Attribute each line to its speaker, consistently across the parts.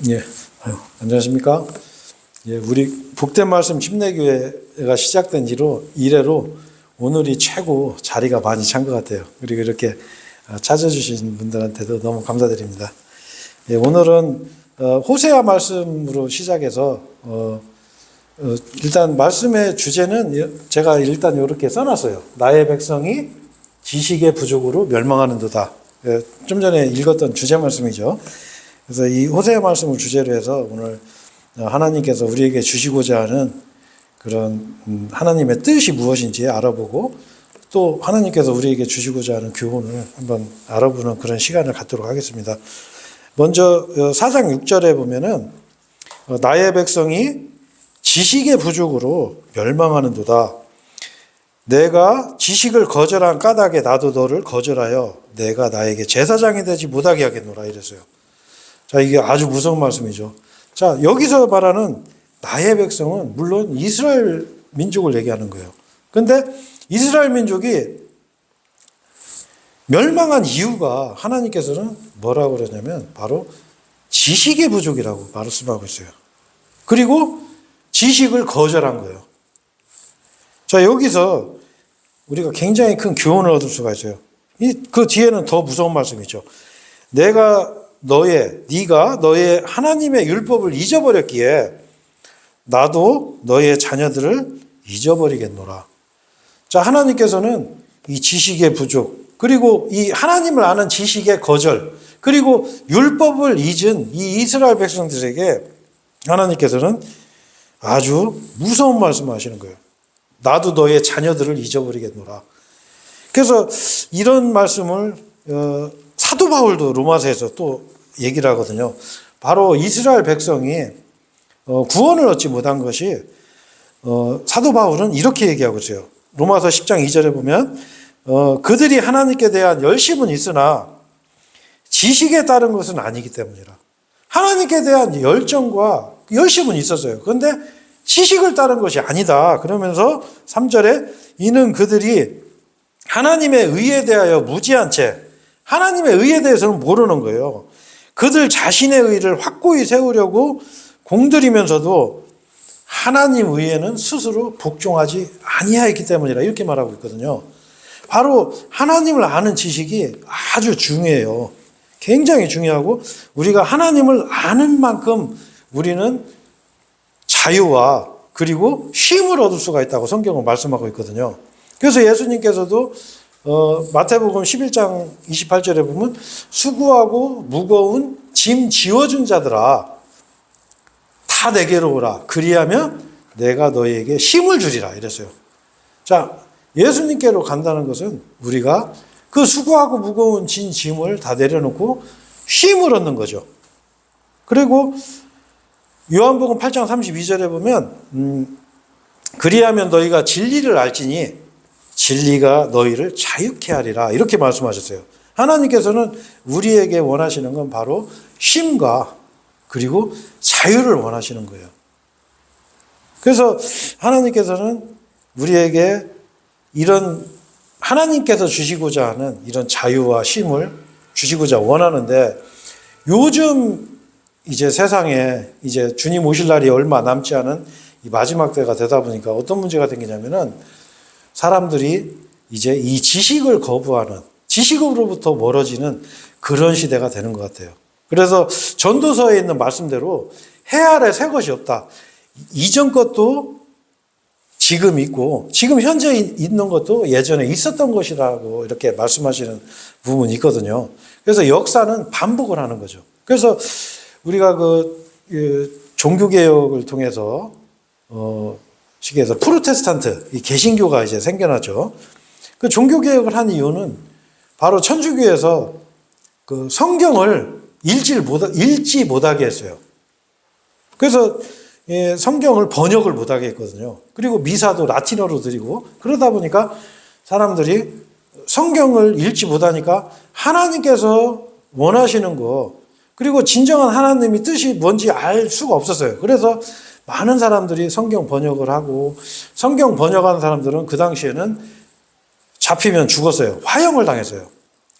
Speaker 1: 예, 안녕하십니까? 예, 우리 복된 말씀 침례교회가 시작된 이래로 오늘이 최고 자리가 많이 찬 것 같아요. 그리고 이렇게 찾아주신 분들한테도 너무 감사드립니다. 예, 오늘은 호세아 말씀으로 시작해서 일단 말씀의 주제는 제가 일단 이렇게 써놨어요. 나의 백성이 지식의 부족으로 멸망하는도다. 예, 좀 전에 읽었던 주제 말씀이죠. 그래서 이 호세아 말씀을 주제로 해서 오늘 하나님께서 우리에게 주시고자 하는 그런 하나님의 뜻이 무엇인지 알아보고 또 하나님께서 우리에게 주시고자 하는 교훈을 한번 알아보는 그런 시간을 갖도록 하겠습니다. 먼저 4장 6절에 보면은 나의 백성이 지식의 부족으로 멸망하는도다. 내가 지식을 거절한 까닭에 나도 너를 거절하여 내가 나에게 제사장이 되지 못하게 하겠노라 이랬어요. 자, 이게 아주 무서운 말씀이죠. 자, 여기서 말하는 나의 백성은 물론 이스라엘 민족을 얘기하는 거예요. 근데 이스라엘 민족이 멸망한 이유가 하나님께서는 뭐라고 그러냐면 바로 지식의 부족이라고 말씀하고 있어요. 그리고 지식을 거절한 거예요. 자, 여기서 우리가 굉장히 큰 교훈을 얻을 수가 있어요. 그 뒤에는 더 무서운 말씀이죠. 네가 너의 하나님의 율법을 잊어버렸기에 나도 너의 자녀들을 잊어버리겠노라. 자, 하나님께서는 이 지식의 부족, 그리고 이 하나님을 아는 지식의 거절, 그리고 율법을 잊은 이 이스라엘 백성들에게 하나님께서는 아주 무서운 말씀을 하시는 거예요. 나도 너의 자녀들을 잊어버리겠노라. 그래서 이런 말씀을 사도 바울도 로마서에서 또 얘기를 하거든요. 바로 이스라엘 백성이 구원을 얻지 못한 것이 사도 바울은 이렇게 얘기하고 있어요. 로마서 10장 2절에 보면 그들이 하나님께 대한 열심은 있으나 지식에 따른 것은 아니기 때문이라. 하나님께 대한 열정과 열심은 있었어요. 그런데 지식을 따른 것이 아니다. 그러면서 3절에 이는 그들이 하나님의 의에 대하여 무지한 채 하나님의 의에 대해서는 모르는 거예요. 그들 자신의 의를 확고히 세우려고 공들이면서도 하나님 의에는 스스로 복종하지 아니하였기 때문이라 이렇게 말하고 있거든요. 바로 하나님을 아는 지식이 아주 중요해요. 굉장히 중요하고 우리가 하나님을 아는 만큼 우리는 자유와 그리고 쉼을 얻을 수가 있다고 성경은 말씀하고 있거든요. 그래서 예수님께서도 마태복음 11장 28절에 보면 수고하고 무거운 짐 지워준 자들아 다 내게로 오라. 그리하면 내가 너희에게 쉼을 주리라 이랬어요. 자, 예수님께로 간다는 것은 우리가 그 수고하고 무거운 짐을 다 내려놓고 쉼을 얻는 거죠. 그리고 요한복음 8장 32절에 보면 그리하면 너희가 진리를 알지니 진리가 너희를 자유케 하리라 이렇게 말씀하셨어요. 하나님께서는 우리에게 원하시는 건 바로 쉼과 그리고 자유를 원하시는 거예요. 그래서 하나님께서는 우리에게 이런 하나님께서 주시고자 하는 이런 자유와 쉼을 주시고자 원하는데 요즘 이제 세상에 이제 주님 오실 날이 얼마 남지 않은 이 마지막 때가 되다 보니까 어떤 문제가 생기냐면은 사람들이 이제 이 지식을 거부하는 지식으로부터 멀어지는 그런 시대가 되는 것 같아요. 그래서 전도서에 있는 말씀대로 해 아래 새 것이 없다. 이전 것도 지금 있고 지금 현재 있는 것도 예전에 있었던 것이라고 이렇게 말씀하시는 부분이 있거든요. 그래서 역사는 반복을 하는 거죠. 그래서 우리가 그 종교개혁을 통해서 시기에서 프로테스탄트, 이 개신교가 이제 생겨나죠. 그 종교개혁을 한 이유는 바로 천주교에서 그 성경을 읽지 못하게 했어요. 그래서 성경을 번역을 못하게 했거든요. 그리고 미사도 라틴어로 드리고 그러다 보니까 사람들이 성경을 읽지 못하니까 하나님께서 원하시는 거 그리고 진정한 하나님의 뜻이 뭔지 알 수가 없었어요. 그래서 많은 사람들이 성경 번역을 하고 성경 번역하는 사람들은 그 당시에는 잡히면 죽었어요. 화형을 당했어요.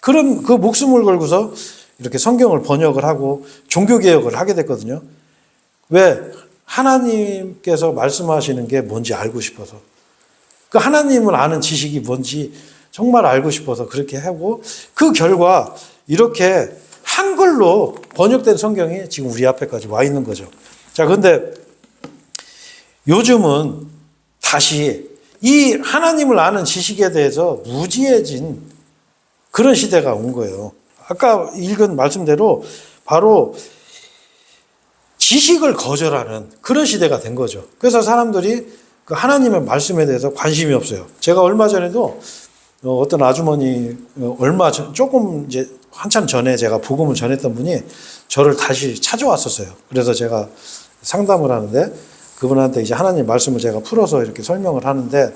Speaker 1: 그럼 그 목숨을 걸고서 이렇게 성경을 번역을 하고 종교개혁을 하게 됐거든요. 왜? 하나님께서 말씀하시는 게 뭔지 알고 싶어서. 그 하나님을 아는 지식이 뭔지 정말 알고 싶어서 그렇게 하고, 그 결과 이렇게 한글로 번역된 성경이 지금 우리 앞에까지 와 있는 거죠. 자, 근데 요즘은 다시 이 하나님을 아는 지식에 대해서 무지해진 그런 시대가 온 거예요. 아까 읽은 말씀대로 바로 지식을 거절하는 그런 시대가 된 거죠. 그래서 사람들이 그 하나님의 말씀에 대해서 관심이 없어요. 제가 얼마 전에도 어떤 아주머니 조금 이제 한참 전에 제가 복음을 전했던 분이 저를 다시 찾아왔었어요. 그래서 제가 상담을 하는데 그분한테 이제 하나님 말씀을 제가 풀어서 이렇게 설명을 하는데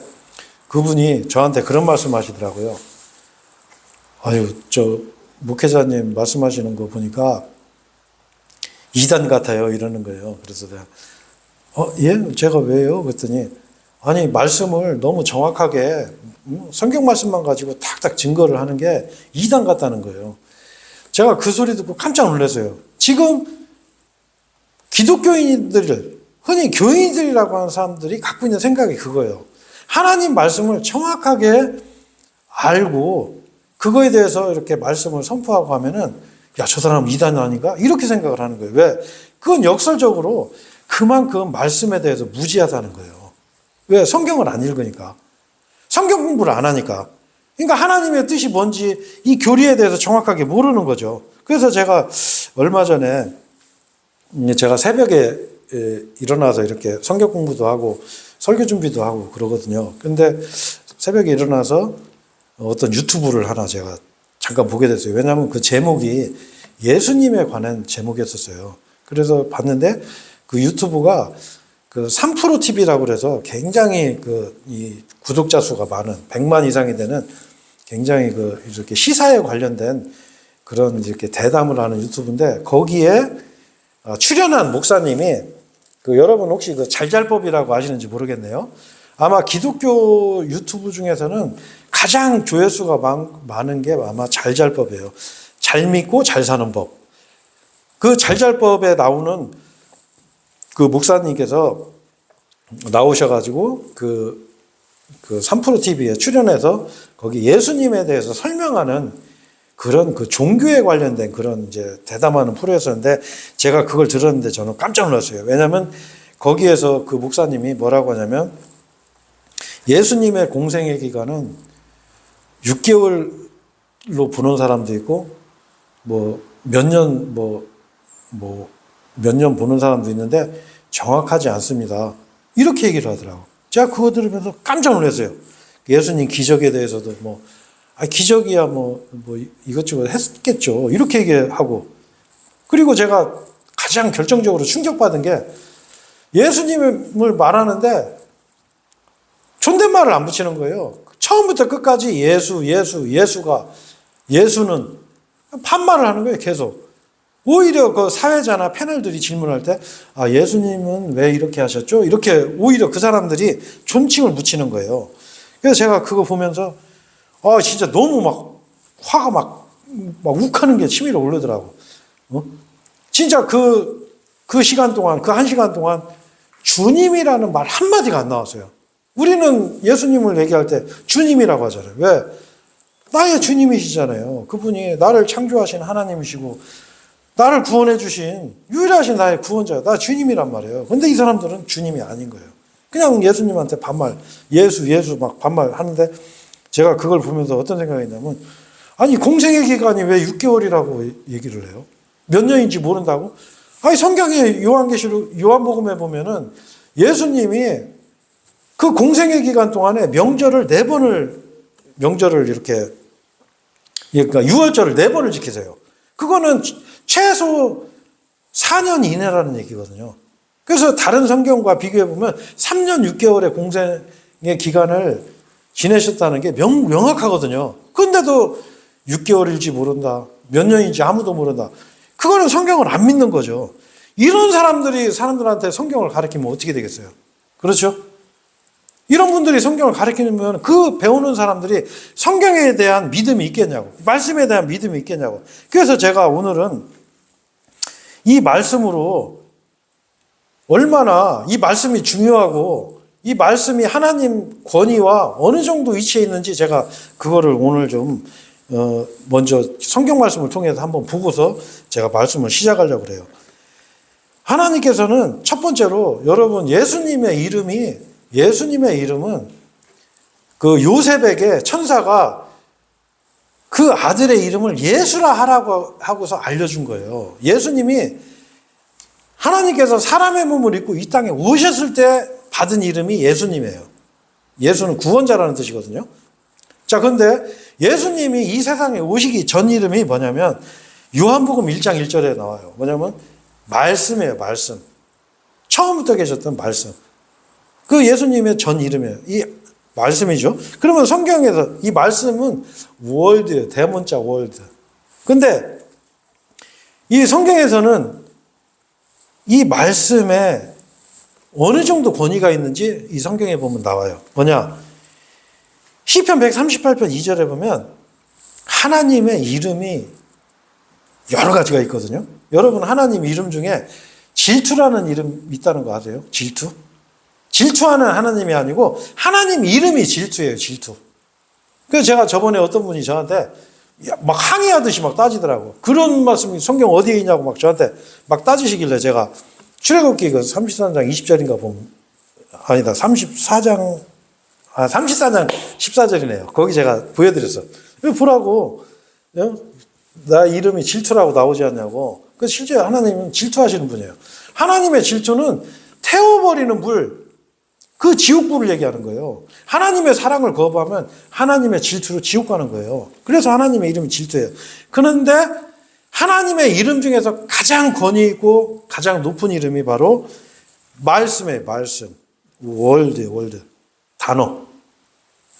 Speaker 1: 그분이 저한테 그런 말씀 하시더라고요. 아유, 저 목회자님 말씀하시는 거 보니까 이단 같아요. 이러는 거예요. 그래서 내가 예? 제가 왜요? 그랬더니 아니 말씀을 너무 정확하게 성경 말씀만 가지고 탁탁 증거를 하는 게 이단 같다는 거예요. 제가 그 소리 듣고 깜짝 놀랐어요. 지금 기독교인들, 흔히 교인들이라고 하는 사람들이 갖고 있는 생각이 그거예요. 하나님 말씀을 정확하게 알고 그거에 대해서 이렇게 말씀을 선포하고 하면은 야, 저 사람 이단 아닌가? 이렇게 생각을 하는 거예요. 왜? 그건 역설적으로 그만큼 말씀에 대해서 무지하다는 거예요. 왜? 성경을 안 읽으니까. 성경 공부를 안 하니까. 그러니까 하나님의 뜻이 뭔지 이 교리에 대해서 정확하게 모르는 거죠. 그래서 제가 얼마 전에 제가 새벽에 일어나서 이렇게 성경 공부도 하고 설교 준비도 하고 그러거든요. 근데 새벽에 일어나서 어떤 유튜브를 하나 제가 잠깐 보게 됐어요. 왜냐하면 그 제목이 예수님에 관한 제목이었었어요. 그래서 봤는데 그 유튜브가 그 3프로 TV라고 그래서 굉장히 이 구독자 수가 많은 100만 이상이 되는 굉장히 이렇게 시사에 관련된 그런 이렇게 대담을 하는 유튜브인데 거기에 출연한 목사님이 여러분 혹시 잘잘법이라고 아시는지 모르겠네요. 아마 기독교 유튜브 중에서는 가장 조회수가 많은 게 아마 잘잘법이에요. 잘 믿고 잘 사는 법. 그 잘잘법에 나오는 그 목사님께서 나오셔가지고 그 3프로 TV에 출연해서 거기 예수님에 대해서 설명하는 그런 종교에 관련된 그런 이제 대담하는 프로였었는데 제가 그걸 들었는데 저는 깜짝 놀랐어요. 왜냐하면 거기에서 그 목사님이 뭐라고 하냐면 예수님의 공생의 기간은 6개월로 보는 사람도 있고 몇 년 보는 사람도 있는데 정확하지 않습니다. 이렇게 얘기를 하더라고. 제가 그거 들으면서 깜짝 놀랐어요. 예수님 기적에 대해서도 기적이야 이것저것 했겠죠. 이렇게 얘기하고. 그리고 제가 가장 결정적으로 충격받은 게 예수님을 말하는데 존댓말을 안 붙이는 거예요. 처음부터 끝까지 예수는 반말을 하는 거예요. 계속. 오히려 그 사회자나 패널들이 질문할 때 예수님은 왜 이렇게 하셨죠? 이렇게 오히려 그 사람들이 존칭을 붙이는 거예요. 그래서 제가 그거 보면서 진짜 너무 화가 욱하는 게 치밀어 오르더라고. 진짜 그 시간 동안, 그 1시간 동안 주님이라는 말 한마디가 안 나왔어요. 우리는 예수님을 얘기할 때 주님이라고 하잖아요. 왜? 나의 주님이시잖아요. 그분이 나를 창조하신 하나님이시고 나를 구원해 주신 유일하신 나의 구원자예요. 나 주님이란 말이에요. 근데 이 사람들은 주님이 아닌 거예요. 그냥 예수님한테 반말, 예수 반말하는데 제가 그걸 보면서 어떤 생각이 있냐면 공생의 기간이 왜 6개월이라고 얘기를 해요? 몇 년인지 모른다고? 성경에 요한복음에 보면은 예수님이 그 공생의 기간 동안에 명절을 이렇게 그러니까 유월절을 4번을 지키세요. 그거는 최소 4년 이내라는 얘기거든요. 그래서 다른 성경과 비교해 보면 3년 6개월의 공생의 기간을 지내셨다는 게 명확하거든요. 그런데도 6개월일지 모른다. 몇 년인지 아무도 모른다. 그거는 성경을 안 믿는 거죠. 이런 사람들이 사람들한테 성경을 가르치면 어떻게 되겠어요? 그렇죠? 이런 분들이 성경을 가르치면 그 배우는 사람들이 성경에 대한 믿음이 있겠냐고, 말씀에 대한 믿음이 있겠냐고. 그래서 제가 오늘은 이 말씀으로 얼마나 이 말씀이 중요하고 이 말씀이 하나님 권위와 어느 정도 위치해 있는지 제가 그거를 오늘 좀 먼저 성경 말씀을 통해서 한번 보고서 제가 말씀을 시작하려고 그래요. 하나님께서는 첫 번째로 여러분 예수님의 이름은 그 요셉에게 천사가 그 아들의 이름을 예수라 하라고 하고서 알려준 거예요. 예수님이 하나님께서 사람의 몸을 입고 이 땅에 오셨을 때 받은 이름이 예수님이에요. 예수는 구원자라는 뜻이거든요. 자, 그런데 예수님이 이 세상에 오시기 전 이름이 뭐냐면 요한복음 1장 1절에 나와요. 뭐냐면 말씀이에요. 말씀. 처음부터 계셨던 말씀. 그 예수님의 전 이름이에요. 이 말씀이죠. 그러면 성경에서 이 말씀은 월드예요. 대문자 월드. 근데 이 성경에서는 이 말씀에 어느 정도 권위가 있는지 이 성경에 보면 나와요. 뭐냐? 시편 138편 2절에 보면 하나님의 이름이 여러 가지가 있거든요. 여러분 하나님 이름 중에 질투라는 이름 있다는 거 아세요? 질투? 질투하는 하나님이 아니고 하나님 이름이 질투예요. 질투. 그래서 제가 저번에 어떤 분이 저한테 막 항의하듯이 막 따지더라고. 그런 말씀이 성경 어디에 있냐고 막 저한테 막 따지시길래 제가 출애굽기 그 34장 20절인가 보면 아니다 34장 14절이네요. 거기 제가 보여드렸어. 보라고. 나 이름이 질투라고 나오지 않냐고. 그 실제 하나님은 질투하시는 분이에요. 하나님의 질투는 태워버리는 불, 그 지옥불을 얘기하는 거예요. 하나님의 사랑을 거부하면 하나님의 질투로 지옥 가는 거예요. 그래서 하나님의 이름이 질투예요. 그런데 하나님의 이름 중에서 가장 권위 있고 가장 높은 이름이 바로 말씀의 말씀. 월드. 단어.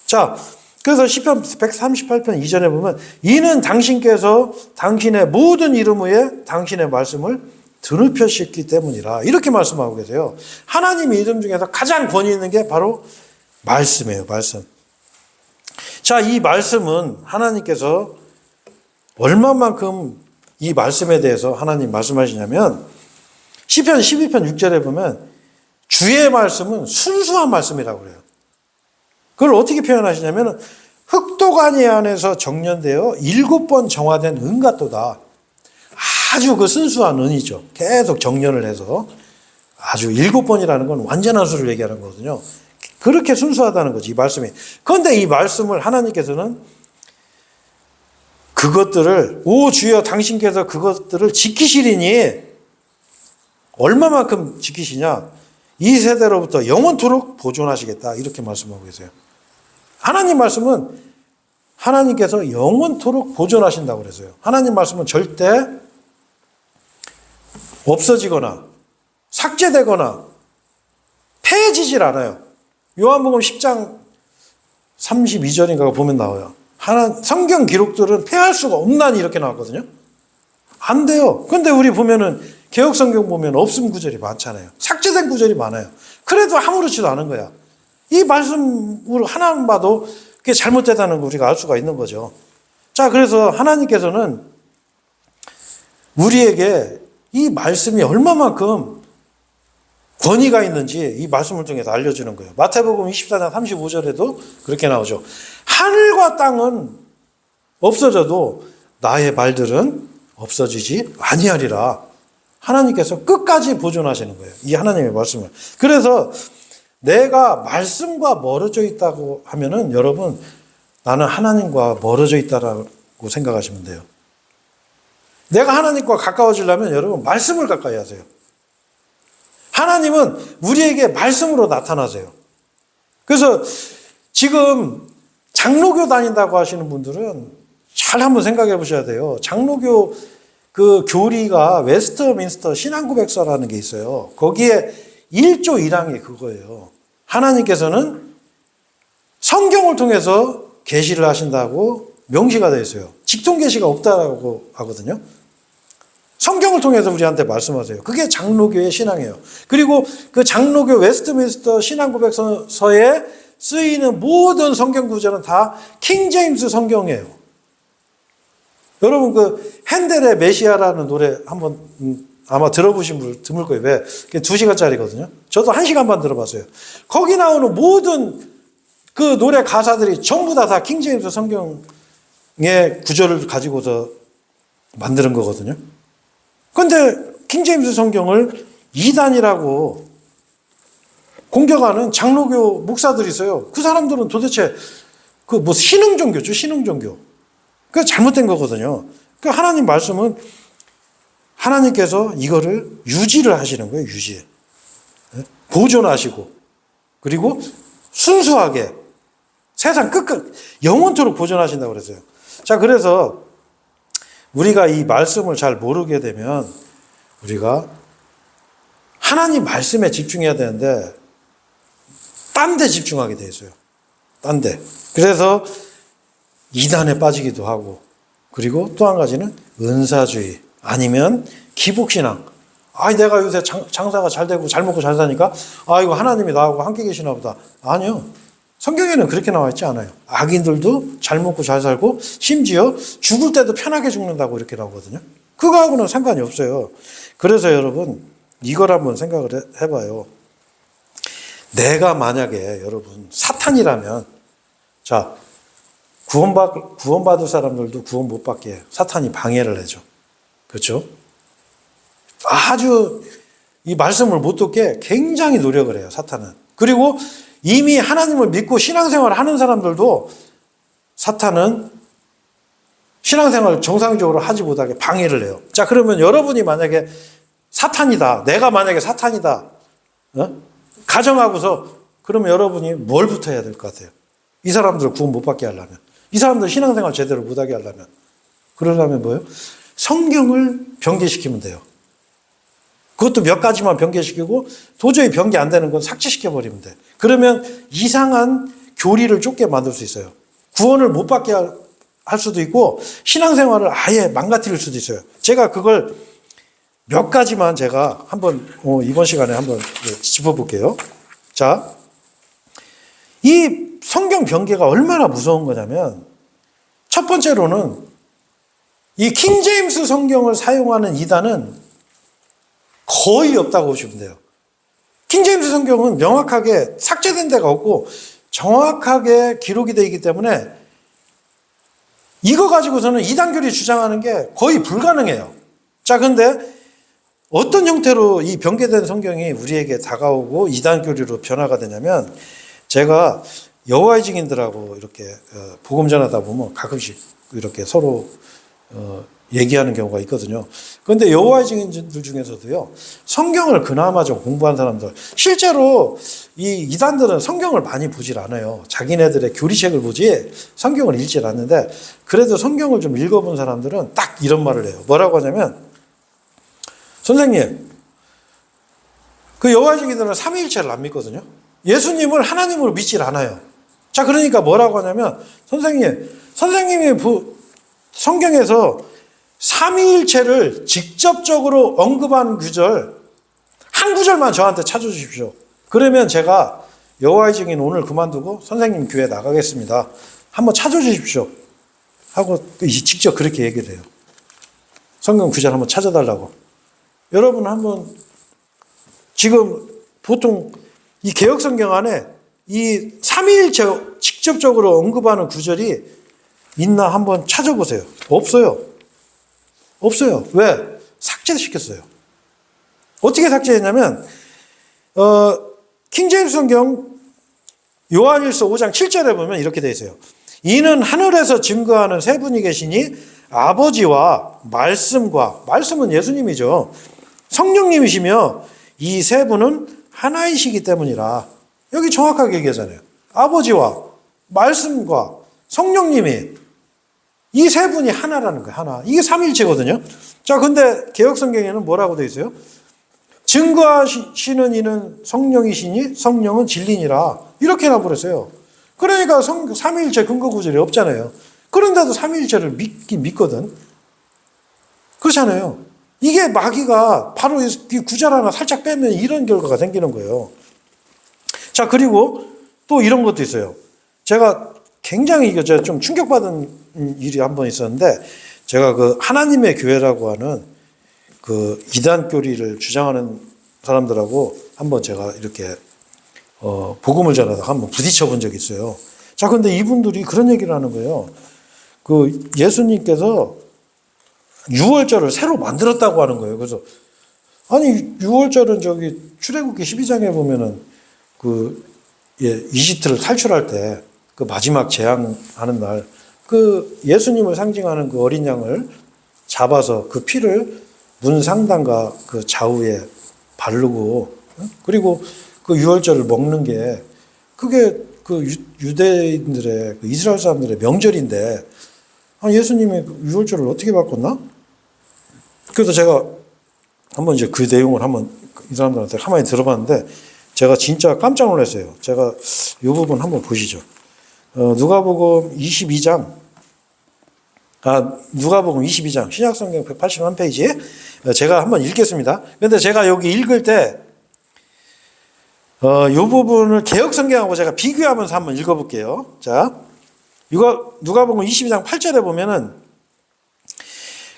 Speaker 1: 자, 그래서 시편 138편 이전에 보면 이는 당신께서 당신의 모든 이름 위에 당신의 말씀을 드높여셨기 때문이라 이렇게 말씀하고 계세요. 하나님의 이름 중에서 가장 권위 있는 게 바로 말씀이에요. 말씀. 자, 이 말씀은 하나님께서 얼마만큼 이 말씀에 대해서 하나님 말씀하시냐면 시편 12편 6절에 보면 주의 말씀은 순수한 말씀이라고 그래요. 그걸 어떻게 표현하시냐면 흑도가니 안에서 정련되어 7번 정화된 은 같도다. 아주 그 순수한 은이죠. 계속 정련을 해서 아주 7번이라는 건 완전한 수를 얘기하는 거거든요. 그렇게 순수하다는 거지 이 말씀이. 그런데 이 말씀을 하나님께서는 그것들을 오 주여 당신께서 그것들을 지키시리니 얼마만큼 지키시냐. 이 세대로부터 영원토록 보존하시겠다 이렇게 말씀하고 계세요. 하나님 말씀은 하나님께서 영원토록 보존하신다고 그랬어요. 하나님 말씀은 절대 없어지거나 삭제되거나 폐해지질 않아요. 요한복음 10장 32절인가 보면 나와요. 성경 기록들은 폐할 수가 없나니 이렇게 나왔거든요. 안 돼요. 그런데 우리 보면은 개혁성경 보면 없음 구절이 많잖아요. 삭제된 구절이 많아요. 그래도 아무렇지도 않은 거야. 이 말씀으로 하나만 봐도 그게 잘못되다는 거 우리가 알 수가 있는 거죠. 자, 그래서 하나님께서는 우리에게 이 말씀이 얼마만큼 권위가 있는지 이 말씀을 통해서 알려주는 거예요. 마태복음 24장 35절에도 그렇게 나오죠. 하늘과 땅은 없어져도 나의 말들은 없어지지 아니하리라. 하나님께서 끝까지 보존하시는 거예요. 이 하나님의 말씀을. 그래서 내가 말씀과 멀어져 있다고 하면은 여러분 나는 하나님과 멀어져 있다라고 생각하시면 돼요. 내가 하나님과 가까워지려면 여러분 말씀을 가까이 하세요. 하나님은 우리에게 말씀으로 나타나세요. 그래서 지금 장로교 다닌다고 하시는 분들은 잘 한번 생각해 보셔야 돼요. 장로교 그 교리가 웨스트민스터 신앙고백서라는 게 있어요. 거기에 1조 1항이 그거예요. 하나님께서는 성경을 통해서 계시를 하신다고 명시가 되어 있어요. 직통 계시가 없다고 하거든요. 성경을 통해서 우리한테 말씀하세요. 그게 장로교의 신앙이에요. 그리고 그 장로교 웨스트민스터 신앙고백서에 쓰이는 모든 성경 구절은 다 킹제임스 성경이에요. 여러분 그 핸델의 메시아라는 노래 한번 아마 들어보신 분 드물 거예요. 왜? 그게 2시간짜리거든요. 저도 1시간 반 들어봤어요. 거기 나오는 모든 그 노래 가사들이 전부 다 킹제임스 성경의 구절을 가지고서 만드는 거거든요. 그런데 킹제임스 성경을 이단이라고 공격하는 장로교 목사들이 있어요. 그 사람들은 도대체 그 뭐 신흥종교죠, 신흥종교. 그 잘못된 거거든요. 그 하나님 말씀은 하나님께서 이거를 유지를 하시는 거예요, 유지. 보존하시고 그리고 순수하게 세상 끝끝 영원토록 보존하신다고 그랬어요. 자, 그래서 우리가 이 말씀을 잘 모르게 되면 우리가 하나님 말씀에 집중해야 되는데 딴 데 집중하게 돼 있어요. 딴 데. 그래서 이단에 빠지기도 하고 그리고 또 한 가지는 은사주의 아니면 기복신앙. 내가 요새 장사가 잘 되고 잘 먹고 잘 사니까 이거 하나님이 나하고 함께 계시나 보다. 아니요. 성경에는 그렇게 나와 있지 않아요. 악인들도 잘 먹고 잘 살고 심지어 죽을 때도 편하게 죽는다고 이렇게 나오거든요. 그거하고는 상관이 없어요. 그래서 여러분 이걸 한번 생각을 해봐요. 내가 만약에 여러분 사탄이라면 자 구원받을 사람들도 구원 못 받게 사탄이 방해를 해줘. 그렇죠? 아주 이 말씀을 못 듣게 굉장히 노력을 해요. 사탄은. 그리고 이미 하나님을 믿고 신앙생활을 하는 사람들도 사탄은 신앙생활을 정상적으로 하지 못하게 방해를 해요. 자, 그러면 여러분이 만약에 사탄이다. 내가 만약에 사탄이다. 가정하고서 그러면 여러분이 뭘부터 해야 될 것 같아요? 이 사람들 구원 못 받게 하려면. 이 사람들 신앙생활 제대로 못하게 하려면. 그러려면 뭐예요? 성경을 변개시키면 돼요. 그것도 몇 가지만 변개시키고 도저히 변개 안 되는 건 삭제시켜버리면 돼. 그러면 이상한 교리를 쫓게 만들 수 있어요. 구원을 못 받게 할 수도 있고 신앙생활을 아예 망가뜨릴 수도 있어요. 제가 그걸 몇 가지만 제가 한번 이번 시간에 한번 짚어볼게요. 자, 이 성경 변개가 얼마나 무서운 거냐면 첫 번째로는 이 킹제임스 성경을 사용하는 이단은 거의 없다고 보시면 돼요. 킹제임스 성경은 명확하게 삭제된 데가 없고 정확하게 기록이 되어 있기 때문에 이거 가지고서는 이단교리 주장하는 게 거의 불가능해요. 자, 근데 어떤 형태로 이 변개된 성경이 우리에게 다가오고 이단교리로 변화가 되냐면 제가 여호와의 증인들하고 이렇게 복음 전하다 보면 가끔씩 이렇게 서로 얘기하는 경우가 있거든요. 그런데 여호와의 증인들 중에서도요, 성경을 그나마 좀 공부한 사람들, 실제로 이 이단들은 성경을 많이 보질 않아요. 자기네들의 교리책을 보지 성경을 읽질 않는데, 그래도 성경을 좀 읽어본 사람들은 딱 이런 말을 해요. 뭐라고 하냐면, 선생님, 그 여호와의 증인들은 삼위일체를 안 믿거든요. 예수님을 하나님으로 믿질 않아요. 자, 그러니까 뭐라고 하냐면, 선생님이 성경에서 삼위일체를 직접적으로 언급한 구절 한 구절만 저한테 찾아주십시오. 그러면 제가 여호와의 증인 오늘 그만두고 선생님 교회 나가겠습니다. 한번 찾아주십시오. 하고 직접 그렇게 얘기를 해요. 성경 구절 한번 찾아달라고. 여러분 한번 지금 보통 이 개역성경 안에 이 삼위일체 직접적으로 언급하는 구절이 있나 한번 찾아보세요. 없어요. 없어요. 왜? 삭제시켰어요. 어떻게 삭제했냐면 킹제임스 성경 요한일서 5장 7절에 보면 이렇게 되어 있어요. 이는 하늘에서 증거하는 세 분이 계시니 아버지와 말씀은 예수님이죠. 성령님이시며 이 세 분은 하나이시기 때문이라. 여기 정확하게 얘기하잖아요. 아버지와 말씀과 성령님이 이 세 분이 하나라는 거예요. 하나. 이게 삼일체거든요. 자, 근데 개역성경에는 뭐라고 되어 있어요? 증거하시는 이는 성령이시니 성령은 진리니라. 이렇게 나버렸어요. 그러니까 삼위일체 근거 구절이 없잖아요. 그런데도 삼위일체를 믿긴 믿거든. 그렇잖아요. 이게 마귀가 바로 이 구절 하나 살짝 빼면 이런 결과가 생기는 거예요. 자, 그리고 또 이런 것도 있어요. 제가 굉장히 이거 제가 좀 충격받은 일이 한 번 있었는데, 제가 그 하나님의 교회라고 하는 그 이단 교리를 주장하는 사람들하고 한번 제가 이렇게 복음을 전하다가 한번 부딪혀 본 적이 있어요. 자, 근데 이분들이 그런 얘기를 하는 거예요. 그 예수님께서 유월절을 새로 만들었다고 하는 거예요. 그래서 아니, 유월절은 저기 출애굽기 12장에 보면은 이집트를 탈출할 때 그 마지막 재앙하는 날 그 예수님을 상징하는 그 어린 양을 잡아서 그 피를 문 상단과 그 좌우에 바르고, 그리고 그 유월절을 먹는 게 그게 그 유대인들의 그 이스라엘 사람들의 명절인데, 예수님이 유월절을 어떻게 바꿨나? 그래서 제가 한번 이제 그 내용을 한번 이 사람들한테 가만히 들어봤는데 제가 진짜 깜짝 놀랐어요. 제가 이 부분 한번 보시죠. 누가복음 22장, 누가복음 22장 신약성경 181페이지에 제가 한번 읽겠습니다. 그런데 제가 여기 읽을 때 이 부분을 개역성경하고 제가 비교하면서 한번 읽어볼게요. 자, 누가복음 22장 8절에 보면은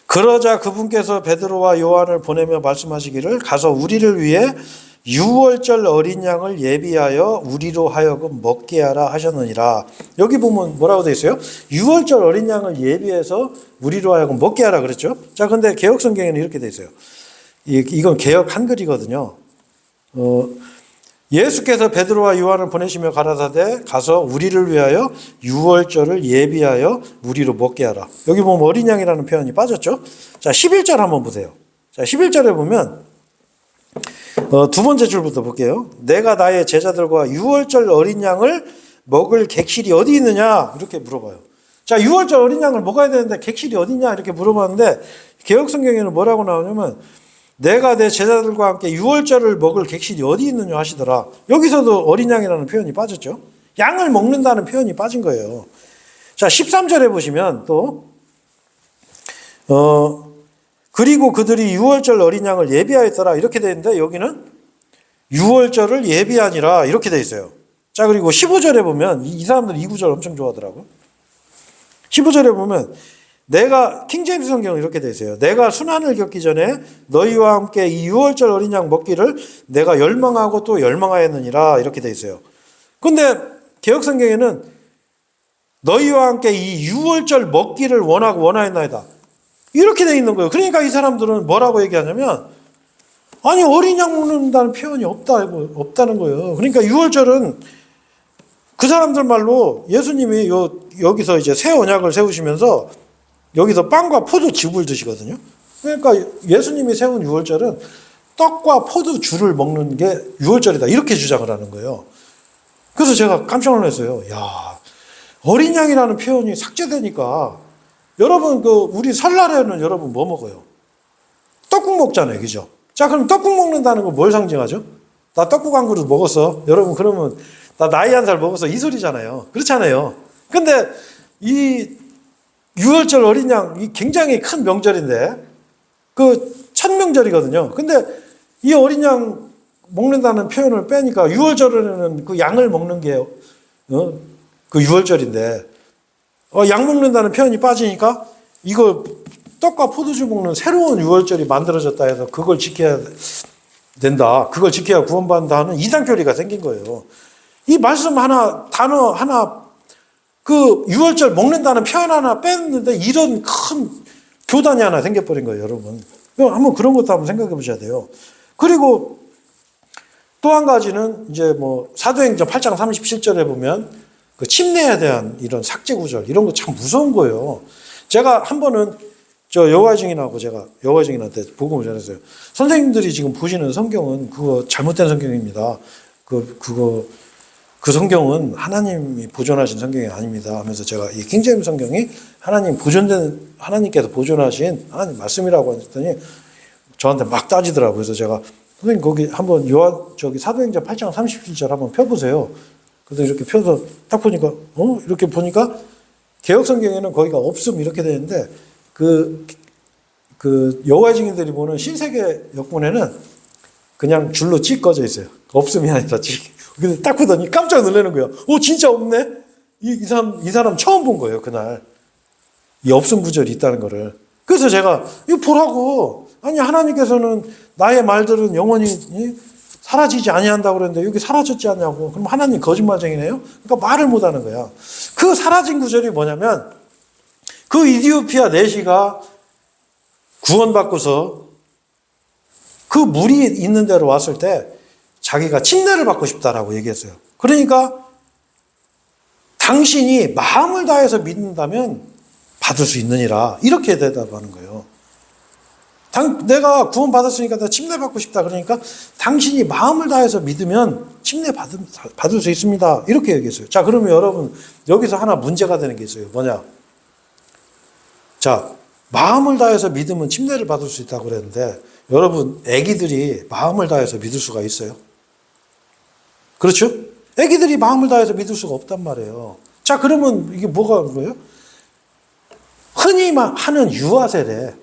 Speaker 1: 그러자 그분께서 베드로와 요한을 보내며 말씀하시기를 가서 우리를 위해 유월절 어린 양을 예비하여 우리로 하여금 먹게 하라 하셨느니라. 여기 보면 뭐라고 되어 있어요? 유월절 어린 양을 예비해서 우리로 하여금 먹게 하라 그랬죠. 자, 근데 개역 성경에는 이렇게 되어 있어요. 이건 개역 한글이거든요. 예수께서 베드로와 요한을 보내시며 가라사대 가서 우리를 위하여 유월절을 예비하여 우리로 먹게 하라. 여기 보면 어린 양이라는 표현이 빠졌죠. 자, 11절 한번 보세요. 자, 11절에 보면 두 번째 줄부터 볼게요. 내가 나의 제자들과 유월절 어린 양을 먹을 객실이 어디 있느냐 이렇게 물어봐요. 자, 유월절 어린 양을 먹어야 되는데 객실이 어디냐 이렇게 물어봤는데 개역성경에는 뭐라고 나오냐면 내가 내 제자들과 함께 유월절을 먹을 객실이 어디 있느냐 하시더라. 여기서도 어린 양이라는 표현이 빠졌죠. 양을 먹는다는 표현이 빠진 거예요. 자, 13절에 보시면 또 그리고 그들이 유월절 어린 양을 예비하였더라 이렇게 되어 있는데 여기는 유월절을 예비하니라 이렇게 되어 있어요. 자, 그리고 15절에 보면 이 사람들이 이 구절 엄청 좋아하더라고요. 15절에 보면 내가 킹제임스 성경은 이렇게 되어 있어요. 내가 순환을 겪기 전에 너희와 함께 이 유월절 어린 양 먹기를 내가 열망하고 또 열망하였느니라 이렇게 되어 있어요. 근데 개역 성경에는 너희와 함께 이 유월절 먹기를 원하고 원하였나이다 이렇게 되어 있는 거예요. 그러니까 이 사람들은 뭐라고 얘기하냐면 아니, 어린 양 먹는다는 표현이 없다는 거예요. 그러니까 유월절은 그 사람들 말로 예수님이 여기서 이제 새 언약을 세우시면서 여기서 빵과 포도즙을 드시거든요. 그러니까 예수님이 세운 유월절은 떡과 포도주를 먹는 게 유월절이다 이렇게 주장을 하는 거예요. 그래서 제가 깜짝 놀랐어요. 야, 어린 양이라는 표현이 삭제되니까 여러분 우리 설날에는 여러분 뭐 먹어요? 떡국 먹잖아요, 그죠? 자, 그럼 떡국 먹는다는 건 뭘 상징하죠? 나 떡국 한 그릇 먹었어. 여러분 그러면 나 나이 한 살 먹었어 이 소리잖아요. 그렇잖아요. 근데 이 유월절 어린 양 굉장히 큰 명절인데 그 첫 명절이거든요. 근데 이 어린 양 먹는다는 표현을 빼니까 유월절에는 그 양을 먹는 게 그 유월절인데 양 먹는다는 표현이 빠지니까 이거 떡과 포도주 먹는 새로운 유월절이 만들어졌다 해서 그걸 지켜야 된다. 그걸 지켜야 구원받는다 하는 이단교리가 생긴 거예요. 이 말씀 하나, 단어 하나, 그 유월절 먹는다는 표현 하나 뺐는데 이런 큰 교단이 하나 생겨버린 거예요, 여러분. 한번 그런 것도 한번 생각해 보셔야 돼요. 그리고 또 한 가지는 이제 뭐 사도행전 8장 37절에 보면 그 침례에 대한 이런 삭제 구절, 이런 거 참 무서운 거예요. 제가 한 번은 저 여호와 증인하고 제가 여호와 증인한테 복음을 전했어요. 선생님들이 지금 보시는 성경은 그거 잘못된 성경입니다. 그 성경은 하나님이 보존하신 성경이 아닙니다 하면서 제가 이 킹제임스 성경이 하나님께서 보존하신 하나님 말씀이라고 했더니 저한테 막 따지더라고요. 그래서 제가 선생님 거기 한번 사도행전 8장 37절 한번 펴보세요. 그래서 이렇게 펴서 딱 보니까 이렇게 보니까 개역 성경에는 거기가 없음 이렇게 되는데 그 그 여호와의 증인들이 보는 신세계 역문에는 그냥 줄로 찍 꺼져 있어요. 없음이 아니라 찍. 근데 딱 보더니 깜짝 놀라는 거예요. 오, 진짜 없네? 이 사람 처음 본 거예요, 그날. 이 없음 구절이 있다는 거를. 그래서 제가 이거 보라고. 아니, 하나님께서는 나의 말들은 영원히 사라지지 아니한다고 그랬는데 여기 사라졌지 않냐고. 그럼 하나님 거짓말쟁이네요? 그러니까 말을 못 하는 거야. 그 사라진 구절이 뭐냐면 그 이디오피아 내시가 구원받고서 그 물이 있는 데로 왔을 때 자기가 침례를 받고 싶다라고 얘기했어요. 그러니까 당신이 마음을 다해서 믿는다면 받을 수 있느니라. 이렇게 대답하는 거예요. 내가 구원받았으니까 나 침례 받고 싶다. 그러니까 당신이 마음을 다해서 믿으면 침례 받을 수 있습니다. 이렇게 얘기했어요. 자, 그러면 여러분 여기서 하나 문제가 되는 게 있어요. 뭐냐? 자, 마음을 다해서 믿으면 침례를 받을 수 있다고 그랬는데 여러분 애기들이 마음을 다해서 믿을 수가 있어요? 그렇죠? 애기들이 마음을 다해서 믿을 수가 없단 말이에요. 자, 그러면 이게 뭐가 거예요? 흔히 하는 유아 세례.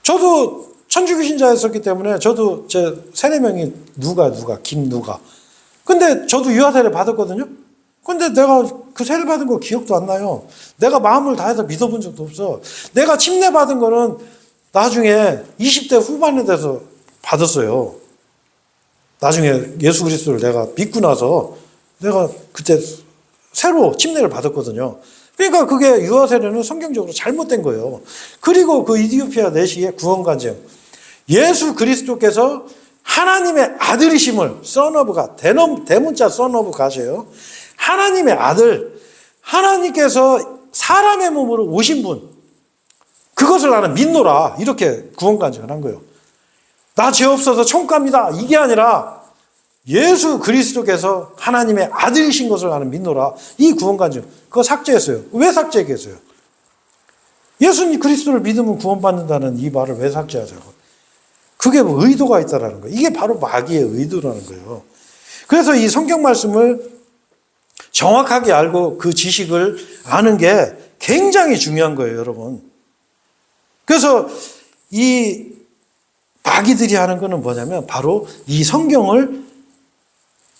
Speaker 1: 저도 천주교신자였었기 때문에 저도 제 세네 명이 누가 김누가. 근데 저도 유아 세례 받았거든요. 근데 내가 그 세례 받은 거 기억도 안 나요. 내가 마음을 다해서 믿어본 적도 없어. 내가 침례 받은 거는 나중에 20대 후반에 돼서 받았어요. 나중에 예수 그리스도를 내가 믿고 나서 내가 그때 새로 침례를 받았거든요. 그러니까 그게 유아 세례는 성경적으로 잘못된 거예요. 그리고 그 이디오피아 내시의 구원간증. 예수 그리스도께서 하나님의 아들이심을 son of God, 대문자 son of God이에요. 하나님의 아들, 하나님께서 사람의 몸으로 오신 분, 그것을 나는 믿노라. 이렇게 구원간증을 한 거예요. 나 죄 없어서 천국 갑니다. 이게 아니라 예수 그리스도께서 하나님의 아들이신 것을 나는 믿노라. 이 구원간증. 그거 삭제했어요. 왜 삭제했어요? 예수님 그리스도를 믿으면 구원받는다는 이 말을 왜 삭제하자고? 그게 뭐 의도가 있다라는 거예요. 이게 바로 마귀의 의도라는 거예요. 그래서 이 성경 말씀을 정확하게 알고 그 지식을 아는 게 굉장히 중요한 거예요, 여러분. 그래서 이 마귀들이 하는 거는 뭐냐면 바로 이 성경을